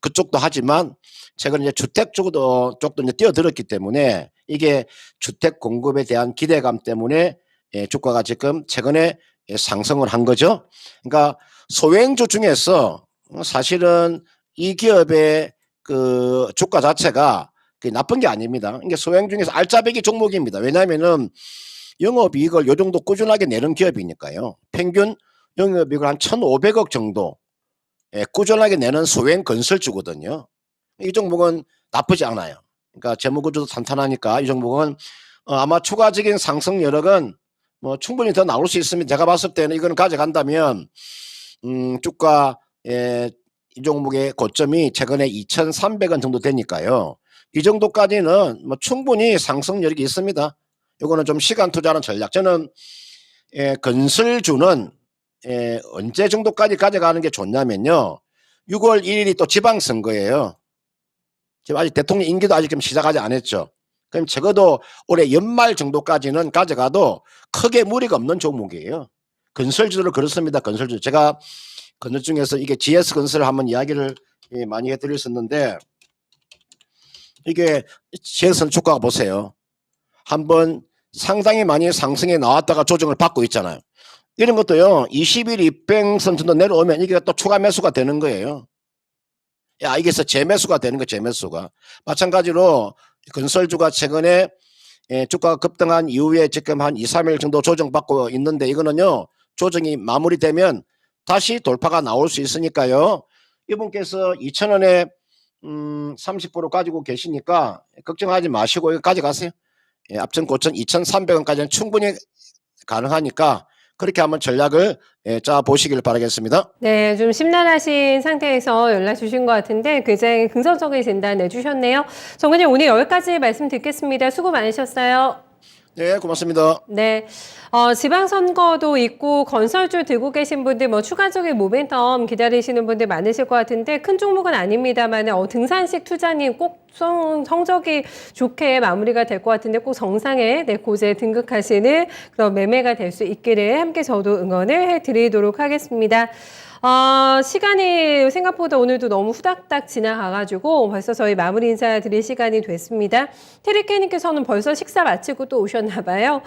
그쪽도 하지만 최근에 이제 주택 쪽도 이제 뛰어들었기 때문에 이게 주택 공급에 대한 기대감 때문에 주가가 지금 최근에 상승을 한 거죠. 그러니까 소행주 중에서 사실은 이 기업의 그 주가 자체가 나쁜 게 아닙니다. 이게 소행 중에서 알짜배기 종목입니다. 왜냐하면은 영업이익을 요 정도 꾸준하게 내는 기업이니까요. 평균 영업이익을 한 1,500억 정도 꾸준하게 내는 소형 건설주거든요. 이 종목은 나쁘지 않아요. 그러니까 재무구조도 탄탄하니까 이 종목은 아마 추가적인 상승 여력은 뭐 충분히 더 나올 수 있습니다. 제가 봤을 때는 이거는 가져간다면 주가 이 종목의 고점이 최근에 2,300원 정도 되니까요. 이 정도까지는 뭐 충분히 상승 여력이 있습니다. 이거는 좀 시간 투자하는 전략. 저는 건설주는 언제 정도까지 가져가는 게 좋냐면요. 6월 1일이 또 지방선거예요. 지금 아직 대통령 임기도 아직 좀 시작하지 않았죠. 그럼 적어도 올해 연말 정도까지는 가져가도 크게 무리가 없는 종목이에요. 건설주를 그렇습니다. 건설주. 제가 건설 중에서 이게 GS건설을 한번 이야기를 많이 해드렸었는데 이게 GS건 주가가 보세요. 한번 상당히 많이 상승해 나왔다가 조정을 받고 있잖아요. 이런 것도요. 20일 이평선 정도 내려오면 이게 또 추가 매수가 되는 거예요. 야, 이게 재매수가 되는 거 재매수가. 마찬가지로 건설주가 최근에 주가가 급등한 이후에 지금 한 2, 3일 정도 조정받고 있는데 이거는요. 조정이 마무리되면 다시 돌파가 나올 수 있으니까요. 이분께서 2,000원에 30% 가지고 계시니까 걱정하지 마시고 이거 가져가세요. 앞전 고점 2,300원까지는 충분히 가능하니까 그렇게 한번 전략을 짜 보시길 바라겠습니다. 네, 좀 심란하신 상태에서 연락 주신 것 같은데 굉장히 긍정적인 진단 내주셨네요. 정근님 오늘 여기까지 말씀 듣겠습니다. 수고 많으셨어요. 네, 고맙습니다. 네, 지방선거도 있고 건설주 들고 계신 분들 뭐 추가적인 모멘텀 기다리시는 분들 많으실 것 같은데 큰 종목은 아닙니다만 등산식 투자님 꼭 성적이 좋게 마무리가 될 것 같은데 꼭 정상에 고지에 등극하시는 그런 매매가 될 수 있기를 함께 저도 응원을 해드리도록 하겠습니다. 시간이 생각보다 오늘도 너무 후닥닥 지나가가지고 벌써 저희 마무리 인사 드릴 시간이 됐습니다. 테리케님께서는 벌써 식사 마치고 또 오셨나봐요.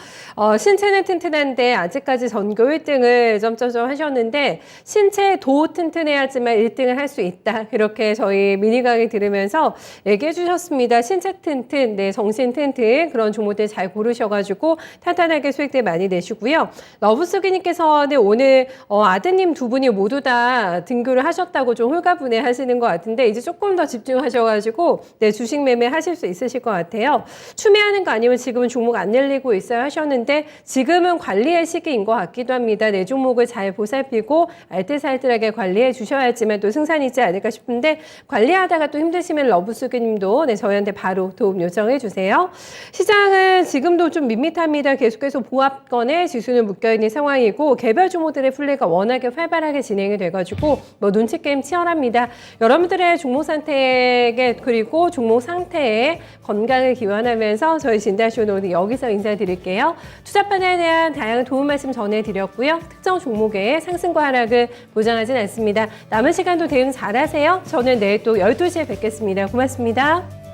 신체는 튼튼한데 아직까지 전교 1등을 점점점 하셨는데 신체도 튼튼해야지만 1등을 할 수 있다. 이렇게 저희 미니 강의 들으면서 얘기해 주셨습니다. 신체 튼튼, 네, 정신 튼튼 그런 종목들 잘 고르셔가지고 탄탄하게 수익들 많이 내시고요. 러브스기님께서는 오늘 아드님 두 분이 모두 다 등교를 하셨다고 좀 홀가분해 하시는 것 같은데 이제 조금 더 집중하셔가지고 네, 주식 매매 하실 수 있으실 것 같아요. 추매하는 거 아니면 지금은 종목 안 늘리고 있어요 하셨는데 지금은 관리의 시기인 것 같기도 합니다. 내 종목을 잘 보살피고 알뜰살뜰하게 관리해 주셔야지만 또 승산이지 않을까 싶은데 관리하다가 또 힘드시면 러브수기님도 네, 저희한테 바로 도움 요청해 주세요. 시장은 지금도 좀 밋밋합니다. 계속해서 보합권에 지수는 묶여있는 상황이고 개별 종목들의 플레이가 워낙에 활발하게 진행이 돼가지고 뭐 눈치 게임 치열합니다. 여러분들의 종목 선택에 그리고 종목 상태에 건강을 기원하면서 저희 진단쇼는 오늘 여기서 인사드릴게요. 투자판에 대한 다양한 도움 말씀 전해드렸고요. 특정 종목의 상승과 하락을 보장하진 않습니다. 남은 시간도 대응 잘하세요. 저는 내일 또 12시에 뵙겠습니다. 고맙습니다.